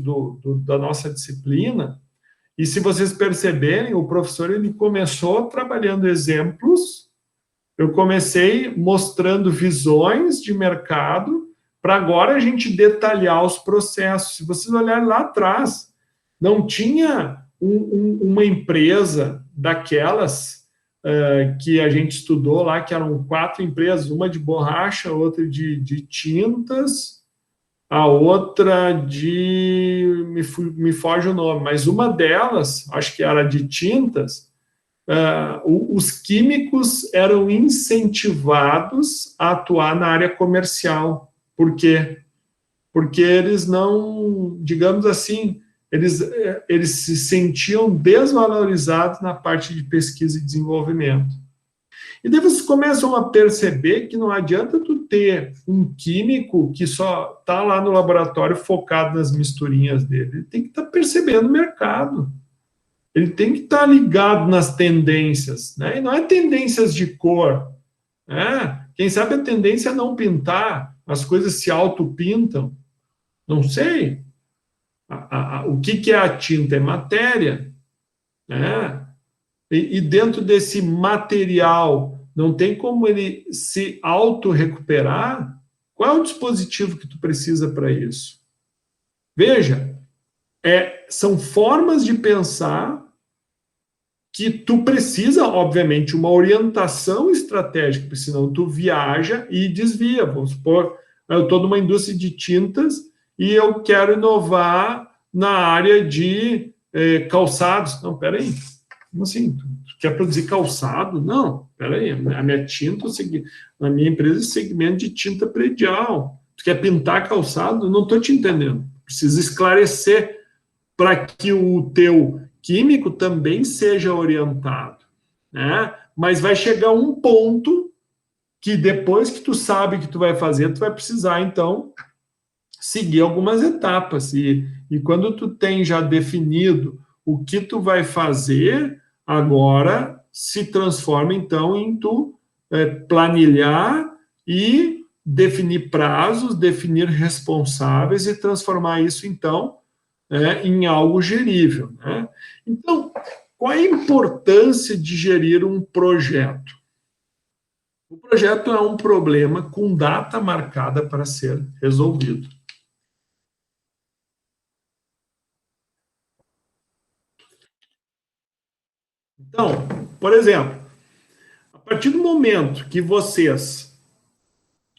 da nossa disciplina, e se vocês perceberem, o professor ele começou trabalhando exemplos, eu comecei mostrando visões de mercado, para agora a gente detalhar os processos. Se vocês olharem lá atrás, não tinha uma empresa daquelas que a gente estudou lá, que eram 4 empresas, uma de borracha, outra de tintas, a outra me foge o nome, mas uma delas, acho que era de tintas, os químicos eram incentivados a atuar na área comercial. Por quê? Porque eles não, digamos assim, eles se sentiam desvalorizados na parte de pesquisa e desenvolvimento. E daí vocês começam a perceber que não adianta tu ter um químico que só está lá no laboratório focado nas misturinhas dele. Ele tem que estar percebendo o mercado. Ele tem que estar ligado nas tendências, né? E não é tendências de cor, né? Quem sabe a tendência é não pintar, as coisas se autopintam, Não sei. O que é a tinta? É matéria, né? E dentro desse material, não tem como ele se auto-recuperar? Qual é o dispositivo que tu precisa para isso? Veja, são formas de pensar que tu precisa, obviamente, uma orientação estratégica, porque senão tu viaja e desvia. Vamos supor, eu estou numa indústria de tintas e eu quero inovar na área de calçados. Não, peraí, como assim? Tu quer produzir calçado? Não, peraí, a minha tinta, na minha empresa, é segmento de tinta predial. Tu quer pintar calçado? Não estou te entendendo. Precisa esclarecer para que o teu químico também seja orientado, né? Mas vai chegar um ponto que depois que tu sabe o que tu vai fazer, tu vai precisar, então, seguir algumas etapas. E quando tu tem já definido o que tu vai fazer, agora se transforma, então, em tu planilhar e definir prazos, definir responsáveis e transformar isso, então, em algo gerível, né? Então, qual é a importância de gerir um projeto? O projeto é um problema com data marcada para ser resolvido. Então, por exemplo, a partir do momento que vocês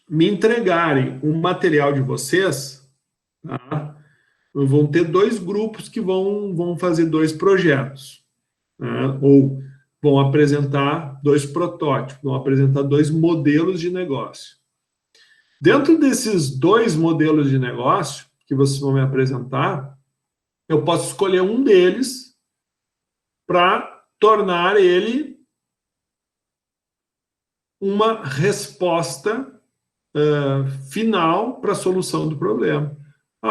me entregarem o material de vocês, tá? Vão ter dois grupos que vão fazer dois projetos, né? Ou vão apresentar dois protótipos, vão apresentar dois modelos de negócio. Dentro desses dois modelos de negócio que vocês vão me apresentar, eu posso escolher um deles para tornar ele uma resposta final para a solução do problema.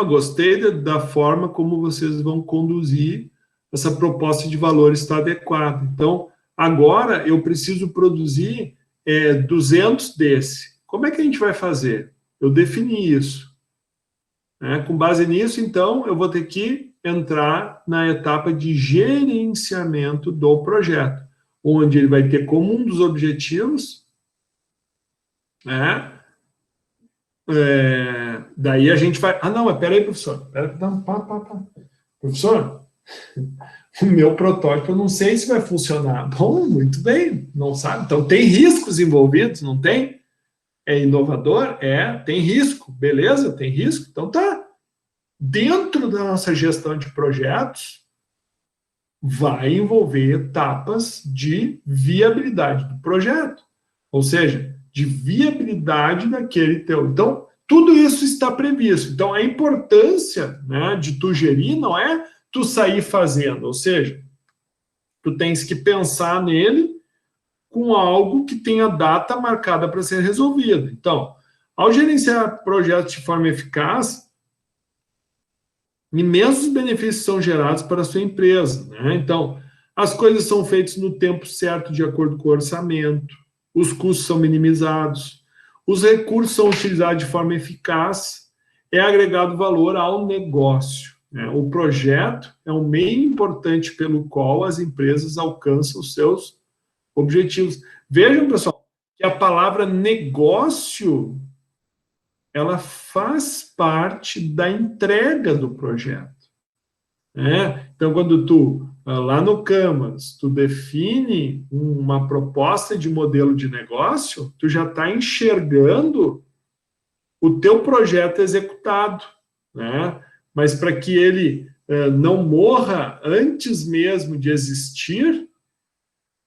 Gostei da forma como vocês vão conduzir essa proposta de valor, está adequada. Então, agora eu preciso produzir 200 desse. Como é que a gente vai fazer? Eu defini isso. Com base nisso, então, eu vou ter que entrar na etapa de gerenciamento do projeto, onde ele vai ter como um dos objetivos, daí a gente vai... não, mas peraí, professor. Professor, o meu protótipo eu não sei se vai funcionar. Bom, muito bem, não sabe. Então, tem riscos envolvidos, não tem? É inovador? Tem risco. Beleza, tem risco? Então tá. Dentro da nossa gestão de projetos, vai envolver etapas de viabilidade do projeto. Ou seja, de viabilidade daquele teu... Então, tudo isso está previsto. Então, a importância, né, de tu gerir não é tu sair fazendo. Ou seja, tu tens que pensar nele com algo que tenha data marcada para ser resolvido. Então, ao gerenciar projetos de forma eficaz, imensos benefícios são gerados para a sua empresa, né? Então, as coisas são feitas no tempo certo, de acordo com o orçamento, os custos são minimizados, os recursos são utilizados de forma eficaz, é agregado valor ao negócio, né? O projeto é um meio importante pelo qual as empresas alcançam os seus objetivos. Vejam, pessoal, que a palavra negócio, ela faz parte da entrega do projeto, né? Então, quando tu, lá no Canvas, tu define uma proposta de modelo de negócio, tu já está enxergando o teu projeto executado, né? Mas para que ele não morra antes mesmo de existir,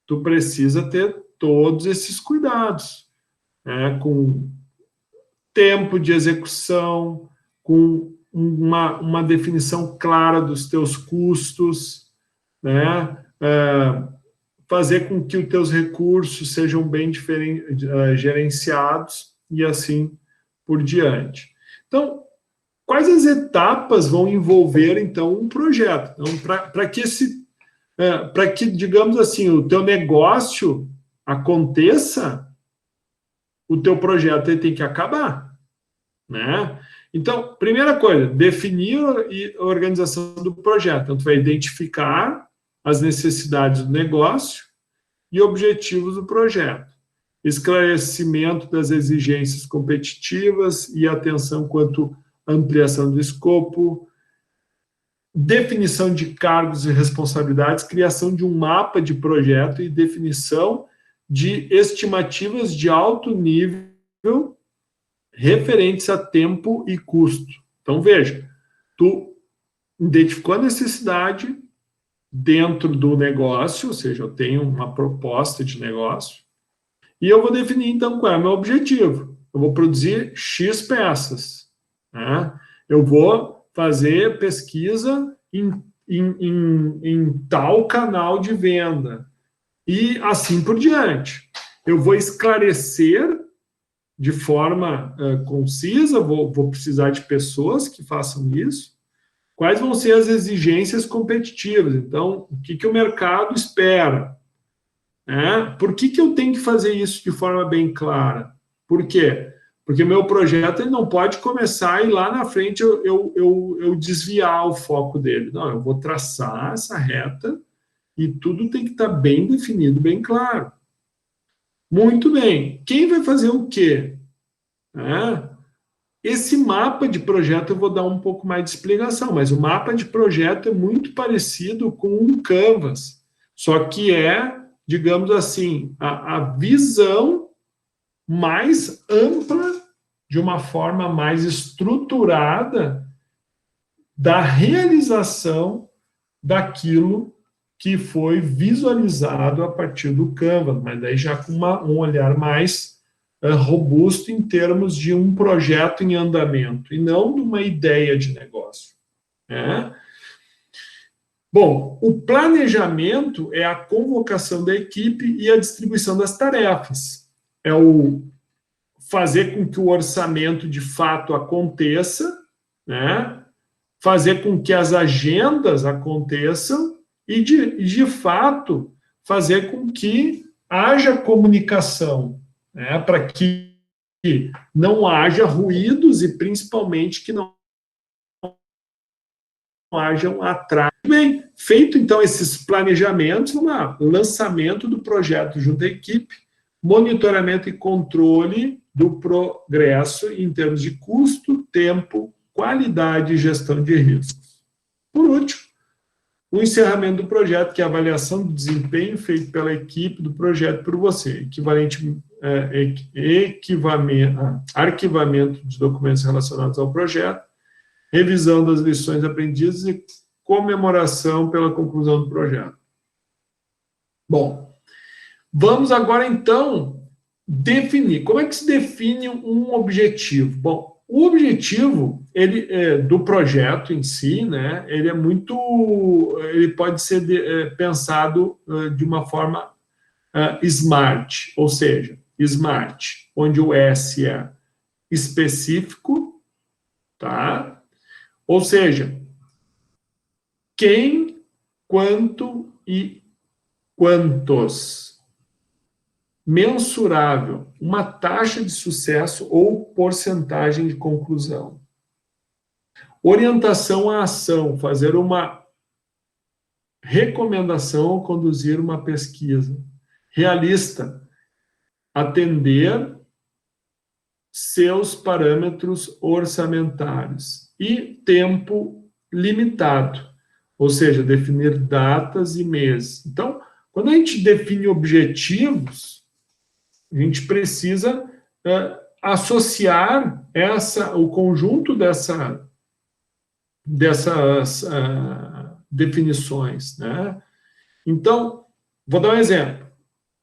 tu precisa ter todos esses cuidados, né? Com tempo de execução, com uma definição clara dos teus custos, né? Fazer com que os teus recursos sejam bem gerenciados e assim por diante. Então, quais as etapas vão envolver, então, um projeto? Então, para que, digamos assim, o teu negócio aconteça, o teu projeto tem que acabar, né? Então, primeira coisa, definir a organização do projeto. Então, tu vai identificar as necessidades do negócio e objetivos do projeto. Esclarecimento das exigências competitivas e atenção quanto à ampliação do escopo, definição de cargos e responsabilidades, criação de um mapa de projeto e definição de estimativas de alto nível referentes a tempo e custo. Então, veja, tu identificou a necessidade dentro do negócio, ou seja, eu tenho uma proposta de negócio, e eu vou definir, então, qual é o meu objetivo. Eu vou produzir X peças, né? Eu vou fazer pesquisa em tal canal de venda, e assim por diante. Eu vou esclarecer de forma concisa, vou precisar de pessoas que façam isso. Quais vão ser as exigências competitivas? Então, o que o mercado espera? Por que eu tenho que fazer isso de forma bem clara? Por quê? Porque meu projeto ele não pode começar e lá na frente eu desviar o foco dele. Não, eu vou traçar essa reta e tudo tem que estar bem definido, bem claro. Muito bem. Quem vai fazer o quê? Esse mapa de projeto eu vou dar um pouco mais de explicação, mas o mapa de projeto é muito parecido com um Canvas, só que é, digamos assim, a visão mais ampla, de uma forma mais estruturada, da realização daquilo que foi visualizado a partir do Canvas, mas daí já com um olhar mais robusto em termos de um projeto em andamento, e não de uma ideia de negócio. Bom, o planejamento é a convocação da equipe e a distribuição das tarefas. É o fazer com que o orçamento de fato aconteça, fazer com que as agendas aconteçam e, de fato, fazer com que haja comunicação, para que não haja ruídos e, principalmente, que não hajam atrasos. Bem, feito, então, esses planejamentos, vamos lá, lançamento do projeto junto à equipe, monitoramento e controle do progresso em termos de custo, tempo, qualidade e gestão de riscos. Por último, o encerramento do projeto, que é a avaliação do desempenho feito pela equipe do projeto por você, arquivamento de documentos relacionados ao projeto, revisão das lições aprendidas e comemoração pela conclusão do projeto. Bom, vamos agora, então, definir. Como é que se define um objetivo? Bom, o objetivo do projeto em si, ele é ele pode ser pensado de uma forma SMART, ou seja, SMART, onde o S é específico, tá? Ou seja, quem, quanto e quantos. Mensurável, uma taxa de sucesso ou porcentagem de conclusão. Orientação à ação, fazer uma recomendação ou conduzir uma pesquisa. Realista, atender seus parâmetros orçamentários. E tempo limitado, ou seja, definir datas e meses. Então, quando a gente define objetivos, a gente precisa associar o conjunto dessas definições, Então, vou dar um exemplo,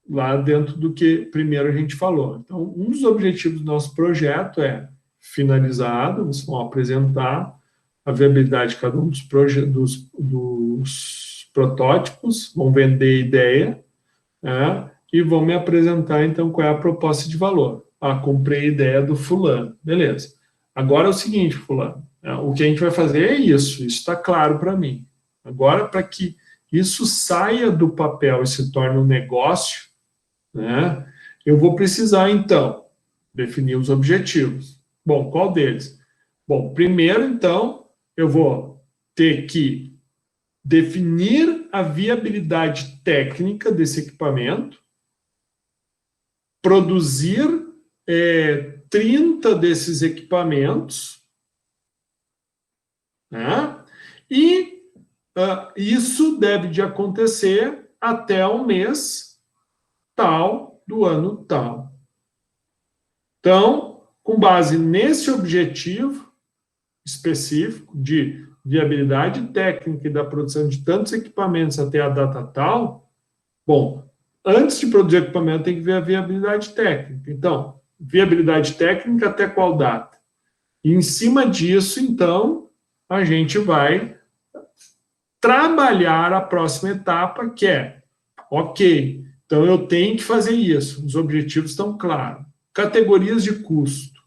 lá dentro do que primeiro a gente falou. Então, um dos objetivos do nosso projeto é finalizado, vocês vão apresentar a viabilidade de cada um dos protótipos, vão vender ideia, e vão me apresentar, então, qual é a proposta de valor. Comprei a ideia do fulano. Beleza. Agora é o seguinte, fulano, o que a gente vai fazer é isso está claro para mim. Agora, para que isso saia do papel e se torne um negócio, eu vou precisar, então, definir os objetivos. Bom, qual deles? Bom, primeiro, então, eu vou ter que definir a viabilidade técnica desse equipamento, produzir 30 desses equipamentos, né? E isso deve de acontecer até o mês tal do ano tal. Então, com base nesse objetivo específico de viabilidade técnica e da produção de tantos equipamentos até a data tal, bom, antes de produzir equipamento tem que ver a viabilidade técnica. Então, viabilidade técnica até qual data? E em cima disso, então, a gente vai trabalhar a próxima etapa, que é, ok, então eu tenho que fazer isso, os objetivos estão claros. Categorias de custo.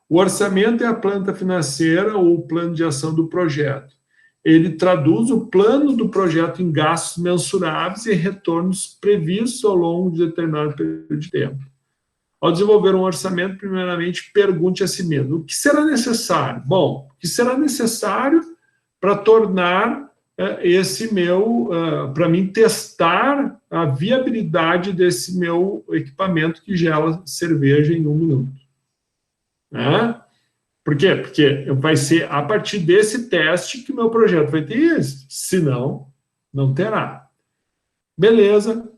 O orçamento é a planta financeira ou o plano de ação do projeto. Ele traduz o plano do projeto em gastos mensuráveis e retornos previstos ao longo de determinado período de tempo. Ao desenvolver um orçamento, primeiramente, pergunte a si mesmo, o que será necessário? Bom, o que será necessário para tornar para mim testar a viabilidade desse meu equipamento que gela cerveja em 1 minuto. Né? Por quê? Porque vai ser a partir desse teste que o meu projeto vai ter isso. Senão, não terá. Beleza.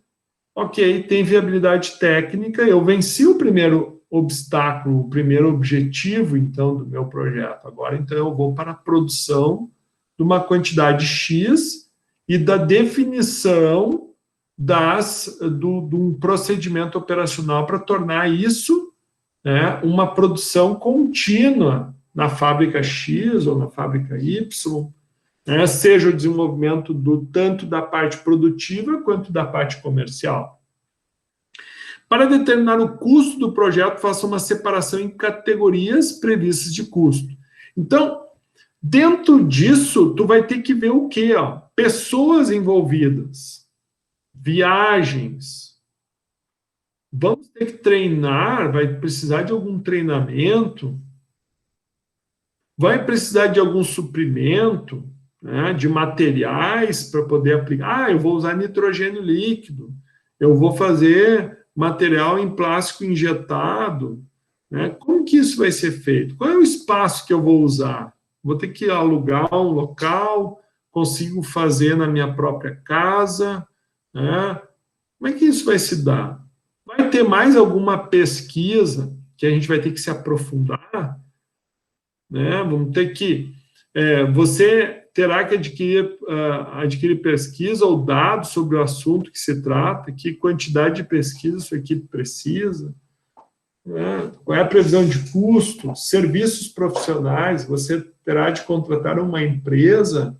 Ok, tem viabilidade técnica. Eu venci o primeiro obstáculo, o primeiro objetivo, então, do meu projeto. Agora, então, eu vou para a produção de uma quantidade X e da definição de um procedimento operacional para tornar isso, né, uma produção contínua na fábrica X ou na fábrica Y, né, seja o desenvolvimento tanto da parte produtiva quanto da parte comercial. Para determinar o custo do projeto, faça uma separação em categorias previstas de custo. Então, dentro disso, tu vai ter que ver o quê? Pessoas envolvidas, viagens. Vamos ter que treinar, vai precisar de algum treinamento, vai precisar de algum suprimento, né, de materiais para poder aplicar. Eu vou usar nitrogênio líquido, eu vou fazer material em plástico injetado. Né? Como que isso vai ser feito? Qual é o espaço que eu vou usar? Vou ter que alugar um local, consigo fazer na minha própria casa, né? Como é que isso vai se dar? Vai ter mais alguma pesquisa que a gente vai ter que se aprofundar? Né? Vamos ter que... você terá que adquirir pesquisa ou dados sobre o assunto que se trata, que quantidade de pesquisa sua equipe precisa, qual é a previsão de custo, serviços profissionais, você terá de contratar uma empresa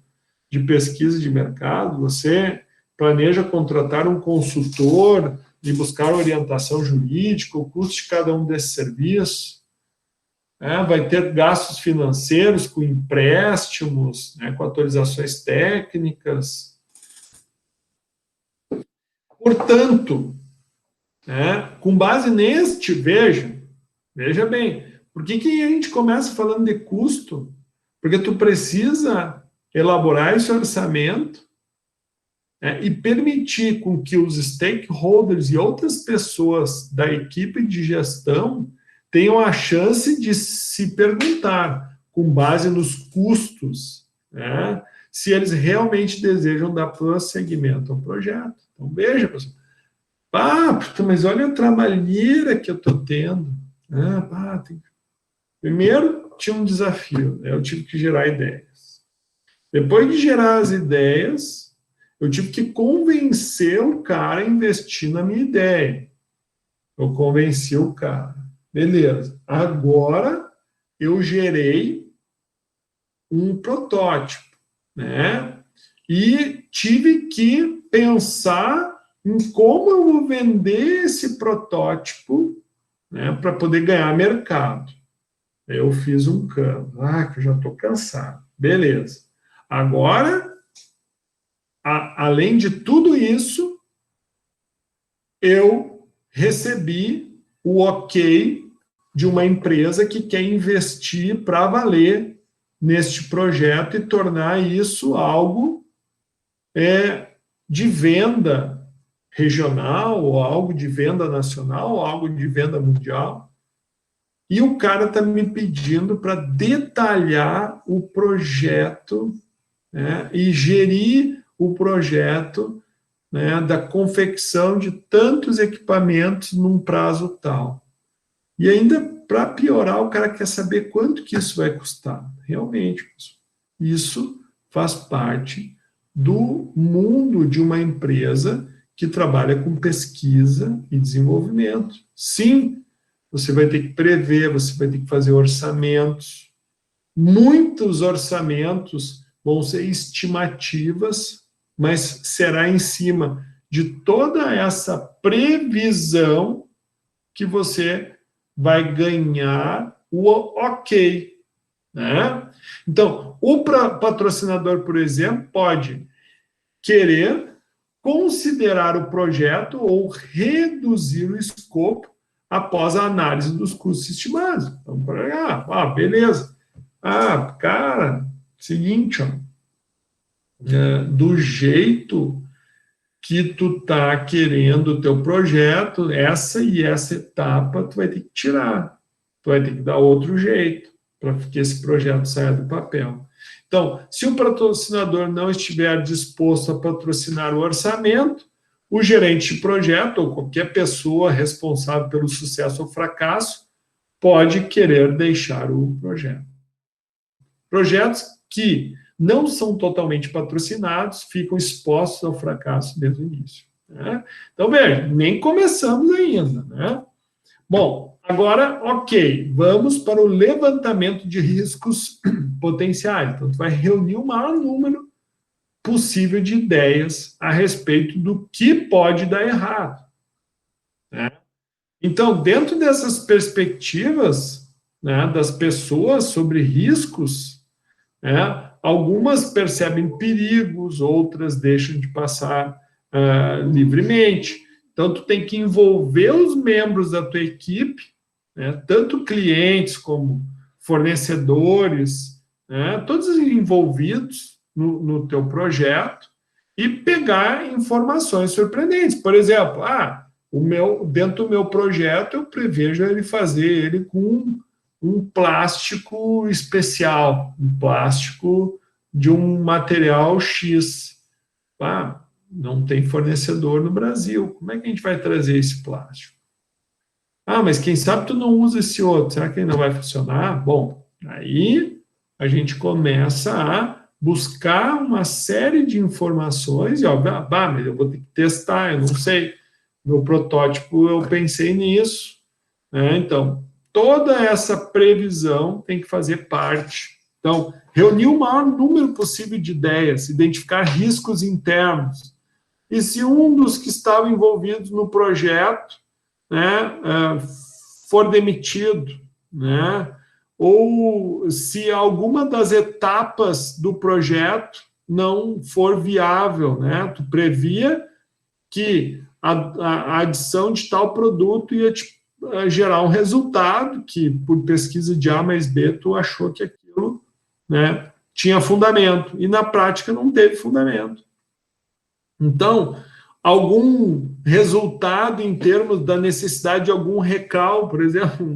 de pesquisa de mercado, você planeja contratar um consultor e buscar orientação jurídica, o custo de cada um desses serviços, vai ter gastos financeiros com empréstimos, né, com atualizações técnicas. Portanto, com base neste, veja bem, por que a gente começa falando de custo? Porque tu precisa elaborar esse orçamento e permitir com que os stakeholders e outras pessoas da equipe de gestão tenham a chance de se perguntar, com base nos custos, né, se eles realmente desejam dar prosseguimento ao projeto. Então, veja, pessoal. Mas olha a trabalheira que eu estou tendo. Primeiro, tinha um desafio, né? Eu tive que gerar ideias. Depois de gerar as ideias, eu tive que convencer o cara a investir na minha ideia. Eu convenci o cara. Beleza. Agora, eu gerei um protótipo, né? E tive que pensar em como eu vou vender esse protótipo, né, para poder ganhar mercado. Eu fiz um Canva. Que eu já estou cansado. Beleza. Agora, além de tudo isso, eu recebi o ok de uma empresa que quer investir para valer neste projeto e tornar isso algo de venda regional, ou algo de venda nacional, ou algo de venda mundial. E o cara está me pedindo para detalhar o projeto, né, e gerir o projeto, né, da confecção de tantos equipamentos num prazo tal. E ainda, para piorar, o cara quer saber quanto que isso vai custar. Realmente, isso faz parte do mundo de uma empresa que trabalha com pesquisa e desenvolvimento. Sim, você vai ter que prever, você vai ter que fazer orçamentos. Muitos orçamentos vão ser estimativas, mas será em cima de toda essa previsão que você vai ganhar o ok, né? Então, o patrocinador, por exemplo, pode querer considerar o projeto ou reduzir o escopo após a análise dos custos estimados. Então, beleza. Cara, seguinte, ó, do jeito que tu tá querendo o teu projeto, essa e essa etapa tu vai ter que tirar. Tu vai ter que dar outro jeito para que esse projeto saia do papel. Então, se o patrocinador não estiver disposto a patrocinar o orçamento, o gerente de projeto ou qualquer pessoa responsável pelo sucesso ou fracasso pode querer deixar o projeto. Projetos que não são totalmente patrocinados ficam expostos ao fracasso desde o início, né? Então, veja, nem começamos ainda, né? Bom, agora, ok, vamos para o levantamento de riscos potenciais. Então, tu vai reunir o maior número possível de ideias a respeito do que pode dar errado, né? Então, dentro dessas perspectivas, né, das pessoas sobre riscos, né, algumas percebem perigos, outras deixam de passar livremente. Então, tu tem que envolver os membros da tua equipe, né, tanto clientes como fornecedores, né, todos envolvidos no teu projeto, e pegar informações surpreendentes. Por exemplo, dentro do meu projeto, eu prevejo ele fazer ele com um plástico especial, um plástico de um material X. Não tem fornecedor no Brasil. Como é que a gente vai trazer esse plástico? Mas quem sabe tu não usa esse outro. Será que ele não vai funcionar? Bom, aí a gente começa a buscar uma série de informações e, mas eu vou ter que testar, eu não sei. Meu protótipo, eu pensei nisso, né? Então, toda essa previsão tem que fazer parte. Então, reunir o maior número possível de ideias, identificar riscos internos. E se um dos que estavam envolvidos no projeto, né, for demitido, né, ou se alguma das etapas do projeto não for viável, né, tu previa que a adição de tal produto ia gerar um resultado que, por pesquisa de A mais B, tu achou que aquilo, né, tinha fundamento, e na prática não teve fundamento. Então, algum resultado em termos da necessidade de algum recal, por exemplo,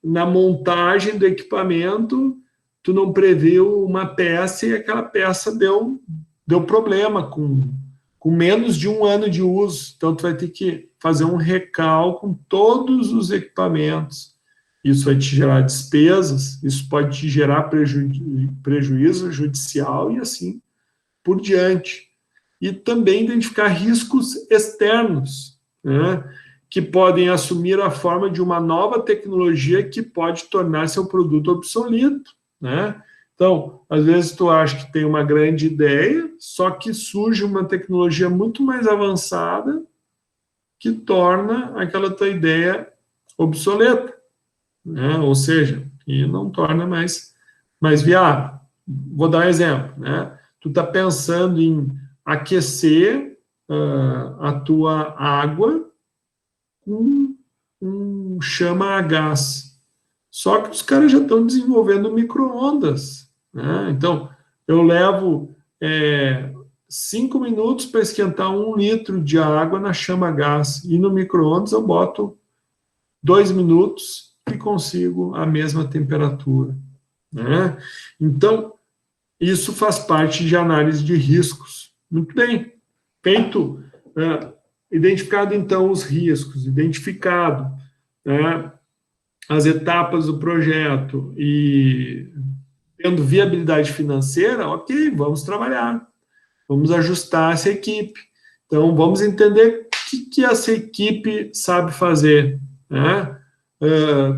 na montagem do equipamento, tu não previu uma peça e aquela peça deu problema com menos de 1 ano de uso. Então, tu vai ter que fazer um recal com todos os equipamentos. Isso vai te gerar despesas, isso pode te gerar prejuízo judicial e assim por diante. E também identificar riscos externos, né, que podem assumir a forma de uma nova tecnologia que pode tornar seu produto obsoleto, né? Então, às vezes tu acha que tem uma grande ideia, só que surge uma tecnologia muito mais avançada que torna aquela tua ideia obsoleta, né? Ou seja, que não torna mais viável. Vou dar um exemplo, né? Tu está pensando em aquecer a tua água com um chama a gás. Só que os caras já estão desenvolvendo micro-ondas, né? Então, eu levo 5 minutos para esquentar 1 litro de água na chama a gás, e no micro-ondas eu boto 2 minutos e consigo a mesma temperatura, né? Então, isso faz parte de análise de riscos. Muito bem, feito, identificado então os riscos, identificado, né, as etapas do projeto e tendo viabilidade financeira, ok, vamos trabalhar, vamos ajustar essa equipe. Então, vamos entender o que essa equipe sabe fazer, né?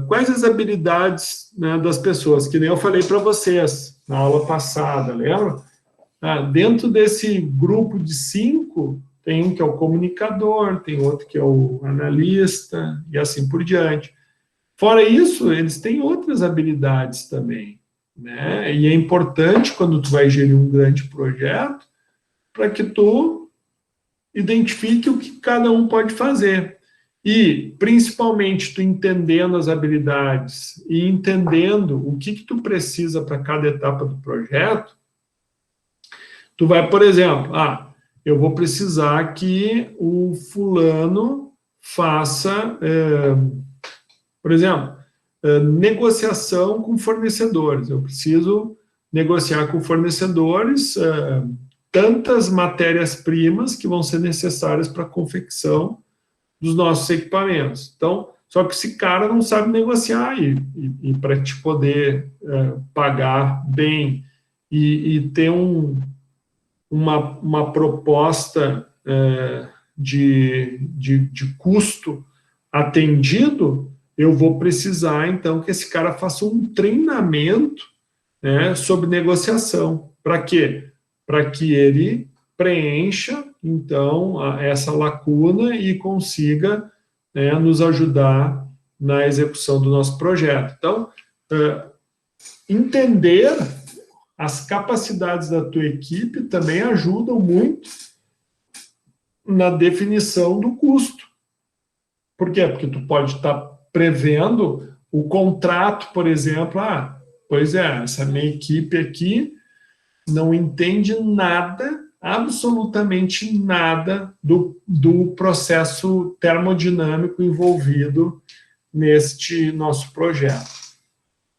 Quais as habilidades, né, das pessoas, que nem eu falei para vocês na aula passada, lembra? Dentro desse grupo de 5, tem um que é o comunicador, tem outro que é o analista, e assim por diante. Fora isso, eles têm outras habilidades também, né? E é importante, quando tu vai gerir um grande projeto, para que tu identifique o que cada um pode fazer. E, principalmente, tu entendendo as habilidades e entendendo o que tu precisa para cada etapa do projeto, tu vai, por exemplo, eu vou precisar que o fulano faça, por exemplo, negociação com fornecedores. Eu preciso negociar com fornecedores tantas matérias-primas que vão ser necessárias para a confecção dos nossos equipamentos. Então, só que esse cara não sabe negociar, e para te poder pagar bem e ter uma proposta de custo atendido, eu vou precisar, então, que esse cara faça um treinamento, né, sobre negociação. Para quê? Para que ele preencha, então, essa lacuna e consiga, né, nos ajudar na execução do nosso projeto. Então, entender as capacidades da tua equipe também ajudam muito na definição do custo. Por quê? Porque tu pode estar prevendo o contrato, por exemplo, pois essa minha equipe aqui não entende nada, absolutamente nada do processo termodinâmico envolvido neste nosso projeto.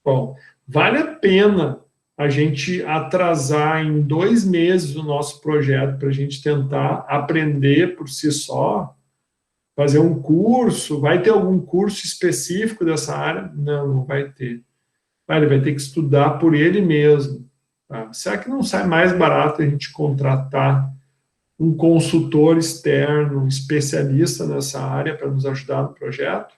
Bom, vale a pena a gente atrasar em 2 meses o nosso projeto para a gente tentar aprender por si só, fazer um curso? Vai ter algum curso específico dessa área? Não vai ter. Ele vai ter que estudar por ele mesmo. Será que não sai mais barato a gente contratar um consultor externo, um especialista nessa área para nos ajudar no projeto?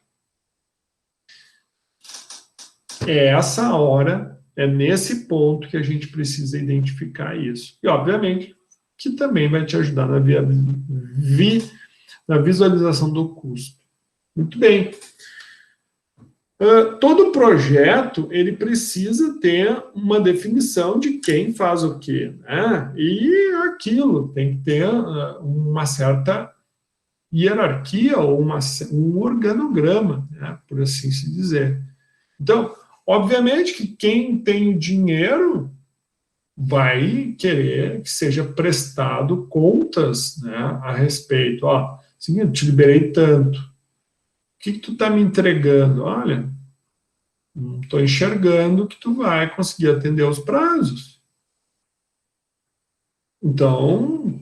É essa hora, é nesse ponto que a gente precisa identificar isso. E, obviamente, que também vai te ajudar na visualização do custo. Muito bem. Todo projeto, ele precisa ter uma definição de quem faz o quê, né? E aquilo tem que ter uma certa hierarquia ou um organograma, né, por assim se dizer. Então, obviamente que quem tem o dinheiro vai querer que seja prestado contas, né, a respeito. Seguinte, eu te liberei tanto. O que tu está me entregando? Olha, não estou enxergando que tu vai conseguir atender os prazos. Então,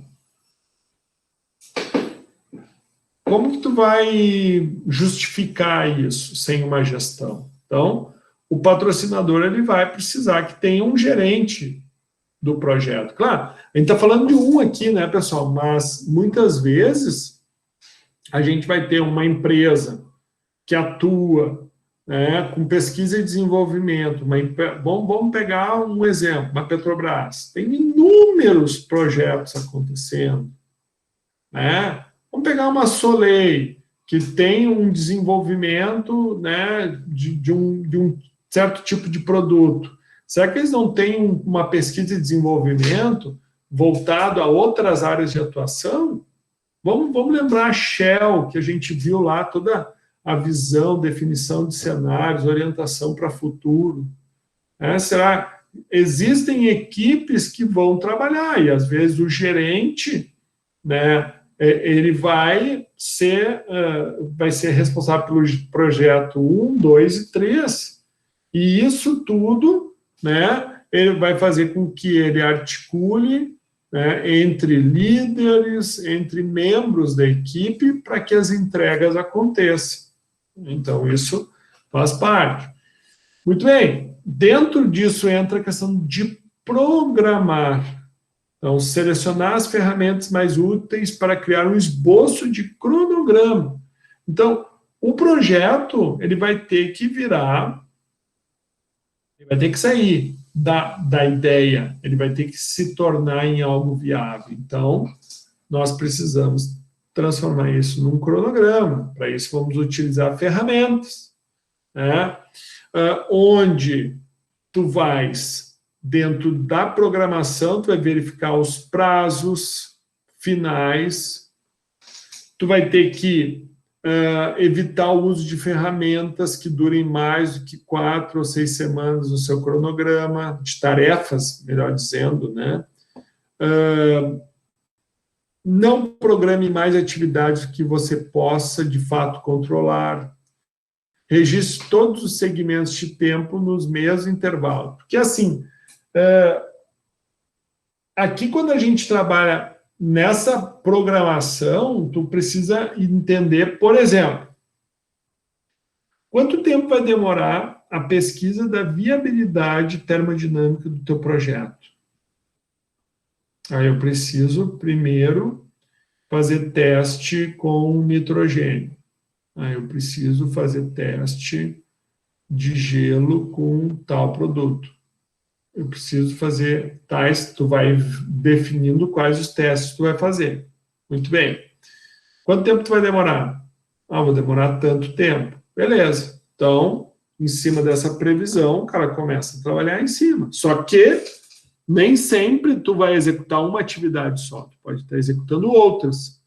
como que tu vai justificar isso sem uma gestão? Então, o patrocinador ele vai precisar que tenha um gerente do projeto. Claro, a gente está falando de um aqui, né, pessoal? Mas, muitas vezes, a gente vai ter uma empresa que atua, né, com pesquisa e desenvolvimento. Vamos pegar um exemplo, uma Petrobras. Tem inúmeros projetos acontecendo, né? Vamos pegar uma Soleil, que tem um desenvolvimento, né, de um certo tipo de produto. Será que eles não têm uma pesquisa e desenvolvimento voltado a outras áreas de atuação? Vamos lembrar a Shell, que a gente viu lá toda a visão, definição de cenários, orientação para futuro. Existem equipes que vão trabalhar, e às vezes o gerente, né, ele vai ser responsável pelo projeto 1, 2 e 3, e isso tudo, né, ele vai fazer com que ele articule, né, entre líderes, entre membros da equipe, para que as entregas aconteçam. Então, isso faz parte. Muito bem, dentro disso entra a questão de programar. Então, selecionar as ferramentas mais úteis para criar um esboço de cronograma. Então, o projeto, ele vai ter que virar, ele vai ter que sair da ideia, ele vai ter que se tornar em algo viável. Então, nós precisamos transformar isso num cronograma. Para isso, vamos utilizar ferramentas, né? Onde tu vais, dentro da programação, tu vai verificar os prazos finais, tu vai ter que evitar o uso de ferramentas que durem mais do que 4 ou 6 semanas no seu cronograma, de tarefas, melhor dizendo, né? Não programe mais atividades que você possa, de fato, controlar. Registre todos os segmentos de tempo nos mesmos intervalos. Porque, assim, aqui, quando a gente trabalha nessa programação, tu precisa entender, por exemplo, quanto tempo vai demorar a pesquisa da viabilidade termodinâmica do teu projeto? Aí eu preciso, primeiro, fazer teste com nitrogênio. Aí eu preciso fazer teste de gelo com tal produto. Eu preciso fazer tais, tu vai definindo quais os testes tu vai fazer. Muito bem. Quanto tempo tu vai demorar? Vou demorar tanto tempo. Beleza. Então, em cima dessa previsão, o cara começa a trabalhar em cima. Só que nem sempre tu vai executar uma atividade só. Tu pode estar executando outras.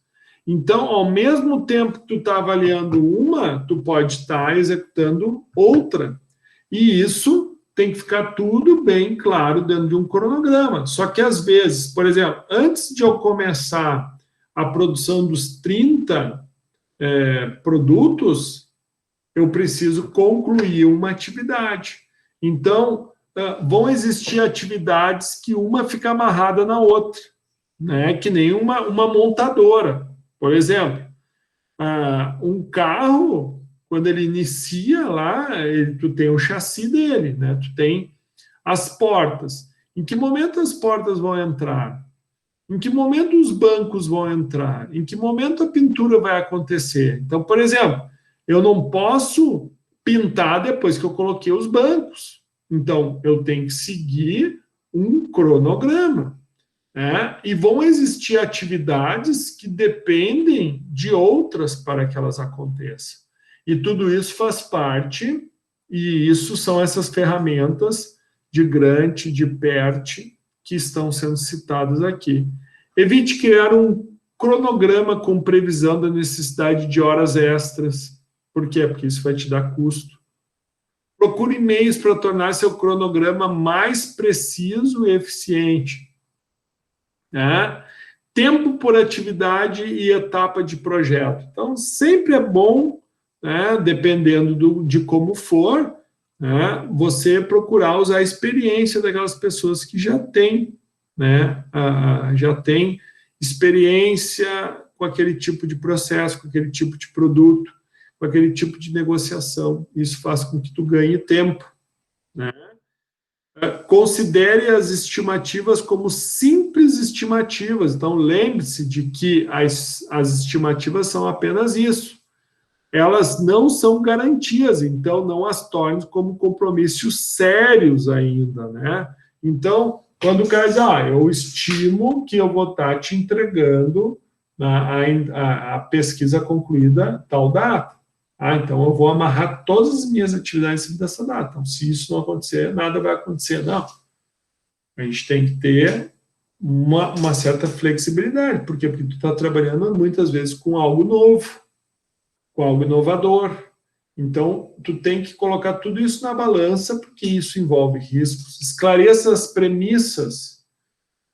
Então, ao mesmo tempo que tu está avaliando uma, tu pode estar executando outra. E isso tem que ficar tudo bem claro dentro de um cronograma. Só que, às vezes, por exemplo, antes de eu começar a produção dos 30 produtos, eu preciso concluir uma atividade. Então, vão existir atividades que uma fica amarrada na outra, né? Que nem uma montadora. Por exemplo, um carro, quando ele inicia lá, tu tem o chassi dele, né? Tu tem as portas. Em que momento as portas vão entrar? Em que momento os bancos vão entrar? Em que momento a pintura vai acontecer? Então, por exemplo, eu não posso pintar depois que eu coloquei os bancos. Então, eu tenho que seguir um cronograma. E vão existir atividades que dependem de outras para que elas aconteçam. E tudo isso faz parte, e isso são essas ferramentas de Gantt, de PERT, que estão sendo citadas aqui. Evite criar um cronograma com previsão da necessidade de horas extras. Por quê? Porque isso vai te dar custo. Procure meios para tornar seu cronograma mais preciso e eficiente. Tempo por atividade e etapa de projeto. Então, sempre é bom, dependendo de como for, você procurar usar a experiência daquelas pessoas que já têm, já têm experiência com aquele tipo de processo, com aquele tipo de produto, com aquele tipo de negociação. Isso faz com que tu ganhe tempo. Considere as estimativas como simples estimativas. Então, lembre-se de que as estimativas são apenas isso. Elas não são garantias, então não as torne como compromissos sérios ainda, né? Então, quando o cara diz, eu estimo que eu vou estar te entregando a pesquisa concluída tal data. Então eu vou amarrar todas as minhas atividades dessa data. Então, se isso não acontecer, nada vai acontecer. Não. A gente tem que ter uma certa flexibilidade. Por quê? Porque tu está trabalhando muitas vezes com algo novo. com algo inovador. Então, tu tem que colocar tudo isso na balança, porque isso envolve riscos. Esclareça as premissas.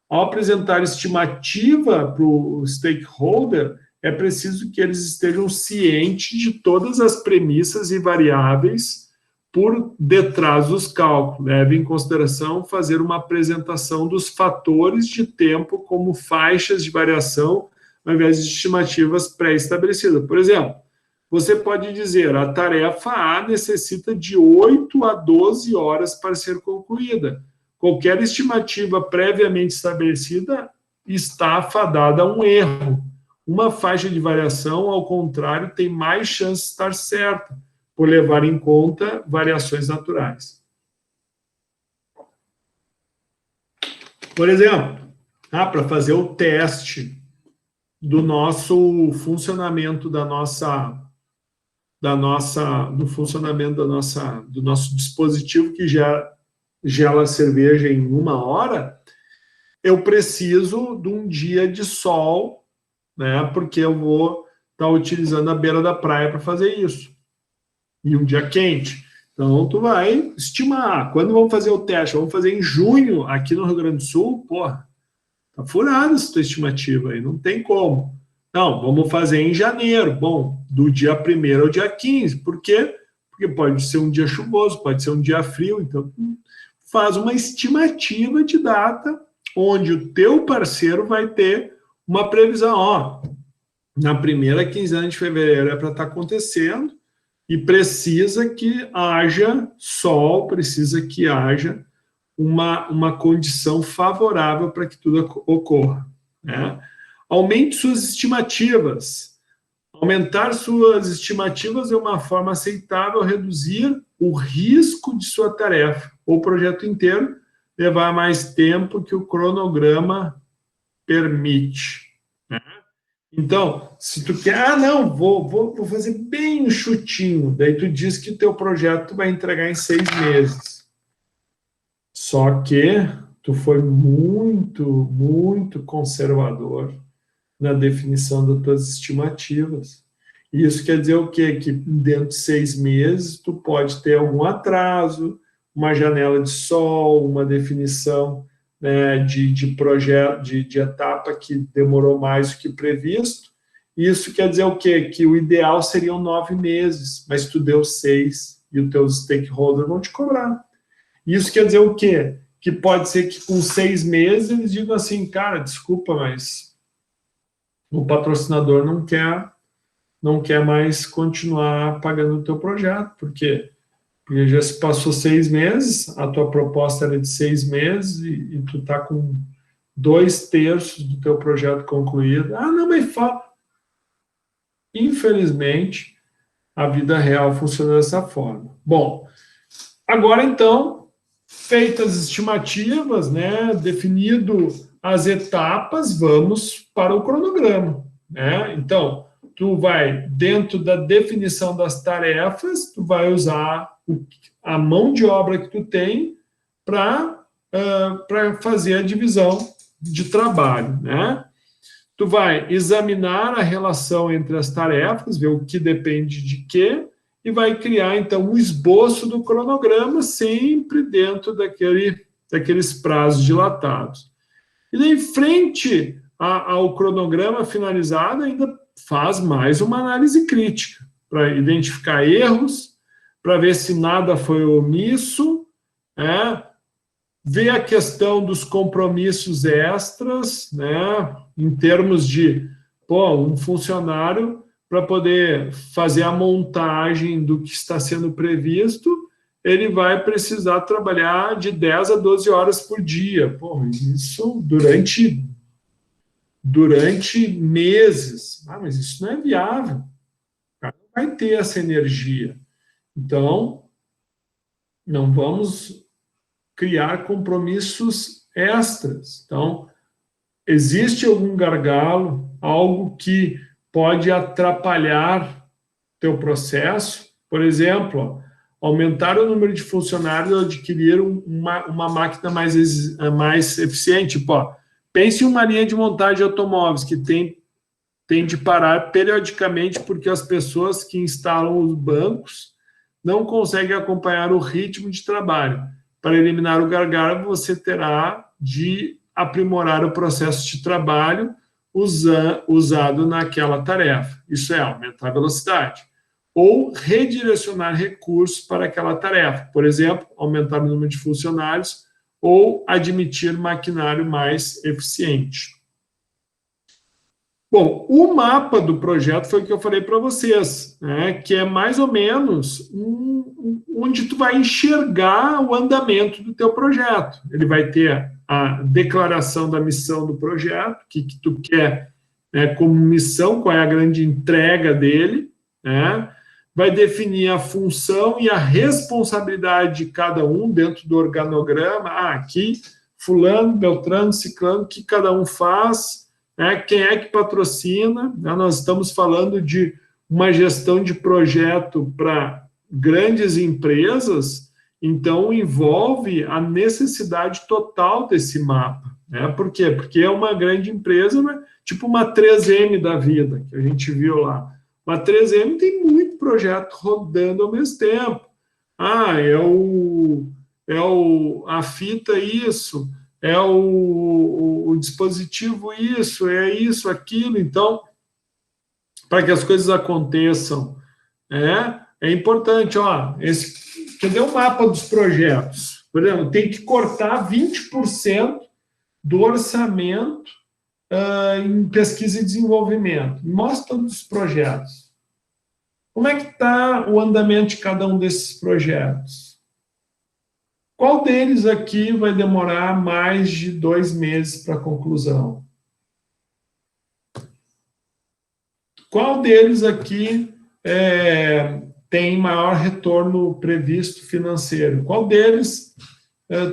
Ao apresentar estimativa para o stakeholder, é preciso que eles estejam cientes de todas as premissas e variáveis por detrás dos cálculos. Leve em consideração fazer uma apresentação dos fatores de tempo como faixas de variação, ao invés de estimativas pré-estabelecidas. Por exemplo, você pode dizer, a tarefa A necessita de 8 a 12 horas para ser concluída. Qualquer estimativa previamente estabelecida está afadada a um erro. Uma faixa de variação, ao contrário, tem mais chance de estar certa, por levar em conta variações naturais. Por exemplo, para fazer o teste do nosso funcionamento do nosso dispositivo que gela cerveja em 1 hora, eu preciso de um dia de sol, né? Porque eu vou estar utilizando a beira da praia para fazer isso. E um dia quente. Então, tu vai estimar. Quando vamos fazer o teste? Vamos fazer em junho, aqui no Rio Grande do Sul? Porra, tá furada essa tua estimativa aí, não tem como. Não, vamos fazer em janeiro. Bom, do dia 1º ao dia 15. Por quê? Porque pode ser um dia chuvoso, pode ser um dia frio. Então, faz uma estimativa de data onde o teu parceiro vai ter uma previsão. Na primeira quinzena de fevereiro é para estar acontecendo e precisa que haja sol, precisa que haja uma condição favorável para que tudo ocorra, né? Aumente suas estimativas. Aumentar suas estimativas é uma forma aceitável de reduzir o risco de sua tarefa ou projeto inteiro levar mais tempo que o cronograma permite, né? Então, se tu quer, vou fazer bem chutinho, daí tu diz que o teu projeto vai entregar em 6 meses. Só que tu foi muito, muito conservador na definição das tuas estimativas. E isso quer dizer o quê? Que dentro de 6 meses tu pode ter algum atraso, uma janela de sol, uma definição, né, de projeto, de etapa que demorou mais do que previsto. Isso quer dizer o quê? Que o ideal seriam 9 meses, mas tu deu 6 e os teus stakeholders vão te cobrar. Isso quer dizer o quê? Que pode ser que com 6 meses eles digam assim, cara, desculpa, mas o patrocinador não quer mais continuar pagando o teu projeto. Por quê? Porque já se passou 6 meses, a tua proposta era de 6 meses e tu está com 2/3 do teu projeto concluído. Não, mas fala. Infelizmente, a vida real funciona dessa forma. Bom, agora então, feitas as estimativas, né, definido as etapas, vamos para o cronograma, né? Então, tu vai, dentro da definição das tarefas, tu vai usar a mão de obra que tu tem para fazer a divisão de trabalho, né? Tu vai examinar a relação entre as tarefas, ver o que depende de quê, e vai criar, então, um esboço do cronograma, sempre dentro daqueles prazos dilatados. E daí, em frente ao cronograma finalizado, ainda faz mais uma análise crítica, para identificar erros, para ver se nada foi omisso, ver a questão dos compromissos extras, né, em termos de, um funcionário, para poder fazer a montagem do que está sendo previsto, ele vai precisar trabalhar de 10 a 12 horas por dia. Isso durante meses. Mas isso não é viável. O cara não vai ter essa energia. Então, não vamos criar compromissos extras. Então, existe algum gargalo, algo que pode atrapalhar teu processo? Por exemplo, aumentar o número de funcionários ou adquirir uma máquina mais eficiente. Pense em uma linha de montagem de automóveis que tem tem de parar periodicamente porque as pessoas que instalam os bancos não conseguem acompanhar o ritmo de trabalho. Para eliminar o gargalo, você terá de aprimorar o processo de trabalho usado naquela tarefa. Isso é, aumentar a velocidade. Ou redirecionar recursos para aquela tarefa. Por exemplo, aumentar o número de funcionários ou admitir maquinário mais eficiente. Bom, o mapa do projeto foi o que eu falei para vocês, né, que é mais ou menos onde tu vai enxergar o andamento do teu projeto. Ele vai ter a declaração da missão do projeto, o que tu quer, né, como missão, qual é a grande entrega dele, né, vai definir a função e a responsabilidade de cada um dentro do organograma. Aqui, fulano, beltrano, ciclano, o que cada um faz, quem é que patrocina, né? Nós estamos falando de uma gestão de projeto para grandes empresas, então envolve a necessidade total desse mapa. Né? Por quê? Porque é uma grande empresa, né? Tipo uma 3M da vida, que a gente viu lá. Uma 3M tem muito projeto rodando ao mesmo tempo. A fita isso, é o dispositivo isso, é isso, aquilo. Então, para que as coisas aconteçam, é importante, cadê o mapa dos projetos? Por exemplo, tem que cortar 20% do orçamento em pesquisa e desenvolvimento. Mostra todos os projetos. Como é que está o andamento de cada um desses projetos? Qual deles aqui vai demorar mais de 2 meses para a conclusão? Qual deles aqui tem maior retorno previsto financeiro? Qual deles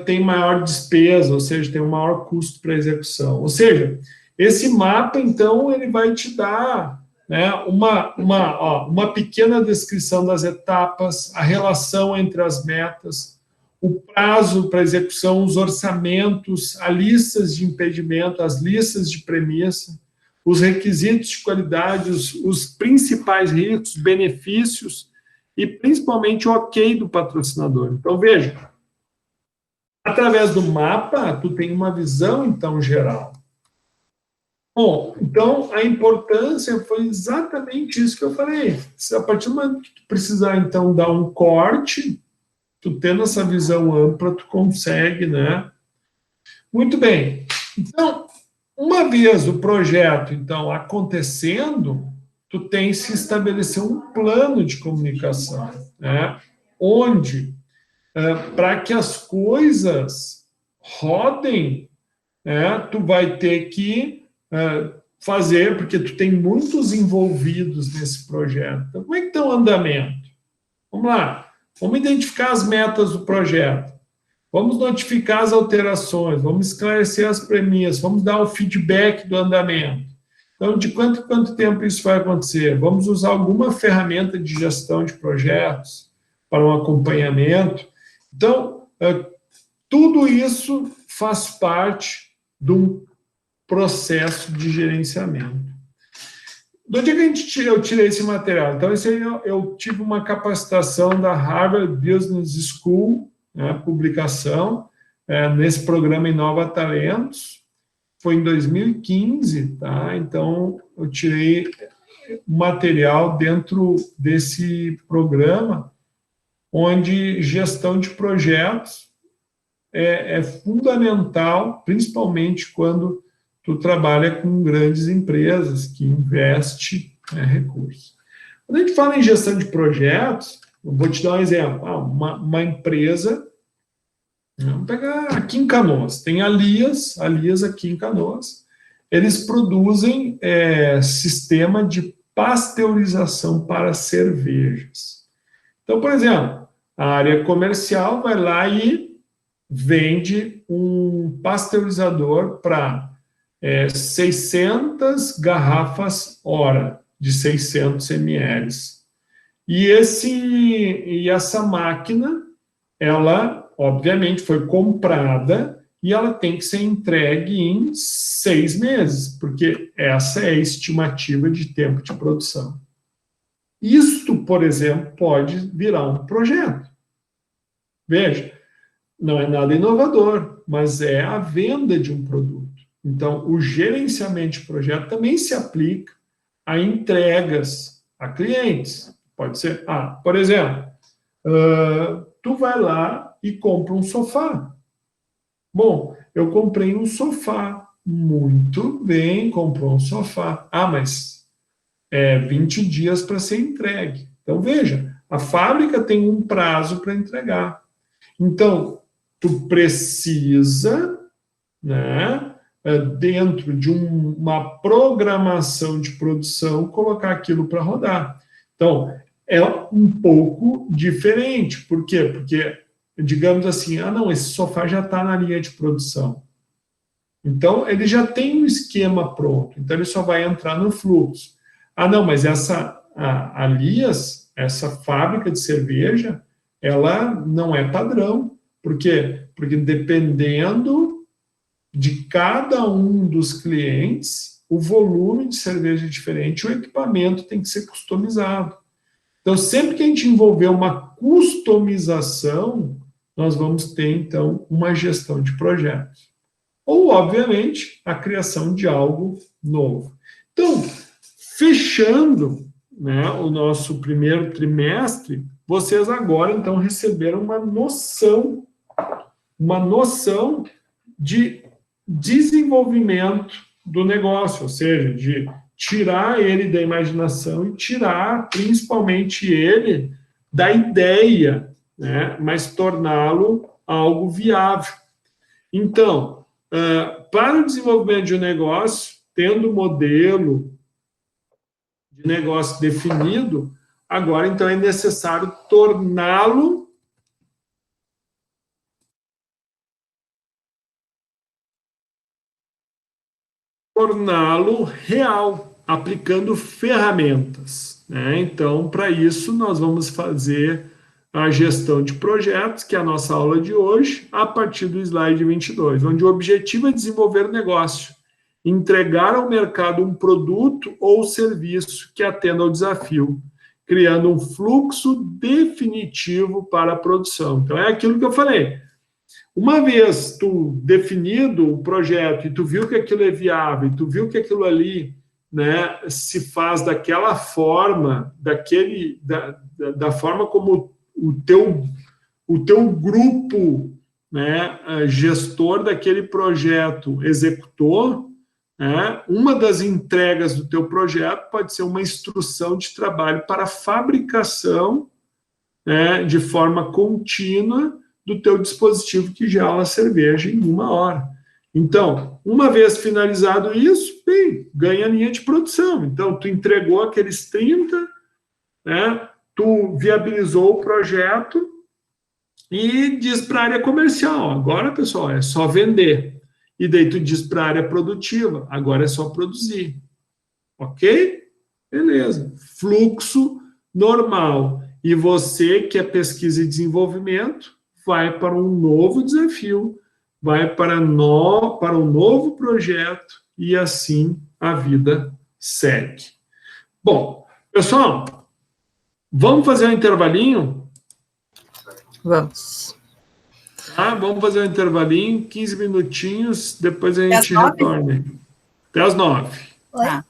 tem maior despesa, ou seja, tem um maior custo para execução? Ou seja, esse mapa, então, ele vai te dar, né, uma pequena descrição das etapas, a relação entre as metas, o prazo para execução, os orçamentos, as listas de impedimento, as listas de premissa, os requisitos de qualidade, os principais riscos, benefícios e, principalmente, o ok do patrocinador. Então, veja, através do mapa, tu tem uma visão, então, geral. Bom, então, a importância foi exatamente isso que eu falei. A partir do momento que tu precisar, então, dar um corte, tu tendo essa visão ampla, tu consegue, né? Muito bem. Então, uma vez o projeto, então, acontecendo, tu tem que se estabelecer um plano de comunicação, né? Onde, para que as coisas rodem, tu vai ter que fazer, porque tu tem muitos envolvidos nesse projeto. Então, como é que está o andamento? Vamos lá. Vamos identificar as metas do projeto. Vamos notificar as alterações, vamos esclarecer as premissas, vamos dar o feedback do andamento. Então, de quanto em quanto tempo isso vai acontecer? Vamos usar alguma ferramenta de gestão de projetos para um acompanhamento. Então, tudo isso faz parte de um processo de gerenciamento. Do dia que eu tirei esse material, então esse aí eu tive uma capacitação da Harvard Business School, né, publicação, nesse programa Inova Talentos, foi em 2015, tá? Então eu tirei material dentro desse programa, onde gestão de projetos é fundamental, principalmente quando tu trabalha com grandes empresas que investem recursos. Quando a gente fala em gestão de projetos, eu vou te dar um exemplo. Uma empresa, vamos pegar aqui em Canoas, tem a Lias aqui em Canoas, eles produzem sistema de pasteurização para cervejas. Então, por exemplo, a área comercial vai lá e vende um pasteurizador para 600 garrafas hora de 600 ml. E essa máquina, ela, obviamente, foi comprada e ela tem que ser entregue em 6 meses, porque essa é a estimativa de tempo de produção. Isto, por exemplo, pode virar um projeto. Veja, não é nada inovador, mas é a venda de um produto. Então, o gerenciamento de projeto também se aplica a entregas a clientes. Pode ser, por exemplo, tu vai lá e compra um sofá. Bom, eu comprei um sofá. Muito bem, comprou um sofá. Mas 20 dias para ser entregue. Então, veja, a fábrica tem um prazo para entregar. Então, tu precisa, né, dentro de uma programação de produção, colocar aquilo para rodar. Então, é um pouco diferente. Por quê? Porque, digamos assim, não, esse sofá já está na linha de produção. Então, ele já tem um esquema pronto. Então, ele só vai entrar no fluxo. Não, mas a Lias, essa fábrica de cerveja, ela não é padrão. Por quê? Porque dependendo de cada um dos clientes, o volume de cerveja é diferente, o equipamento tem que ser customizado. Então, sempre que a gente envolver uma customização, nós vamos ter, então, uma gestão de projetos. Ou, obviamente, a criação de algo novo. Então, fechando, né, o nosso primeiro trimestre, vocês agora, então, receberam uma noção de desenvolvimento do negócio, ou seja, de tirar ele da imaginação e tirar, principalmente, ele da ideia, né, mas torná-lo algo viável. Então, para o desenvolvimento de um negócio, tendo o modelo de negócio definido, agora, então, é necessário torná-lo real, aplicando ferramentas, né? Então, para isso, nós vamos fazer a gestão de projetos, que é a nossa aula de hoje, a partir do slide 22, onde o objetivo é desenvolver o negócio, entregar ao mercado um produto ou serviço que atenda ao desafio, criando um fluxo definitivo para a produção. Então, é aquilo que eu falei. Uma vez tu definido o projeto e tu viu que aquilo é viável, e tu viu que aquilo ali, né, se faz daquela forma, da forma como o teu grupo, né, gestor daquele projeto executou, né, uma das entregas do teu projeto pode ser uma instrução de trabalho para a fabricação, né, de forma contínua do teu dispositivo que gela a cerveja em 1 hora. Então, uma vez finalizado isso, bem, ganha a linha de produção. Então, tu entregou aqueles 30, né, tu viabilizou o projeto e diz para a área comercial, agora, pessoal, é só vender. E daí tu diz para a área produtiva, agora é só produzir. Ok? Beleza. Fluxo normal. E você, que é pesquisa e desenvolvimento, vai para um novo desafio, vai para um novo projeto e assim a vida segue. Bom, pessoal, vamos fazer um intervalinho? Vamos. Vamos fazer um intervalinho, 15 minutinhos, depois a gente retorna. Até as 9. Tá.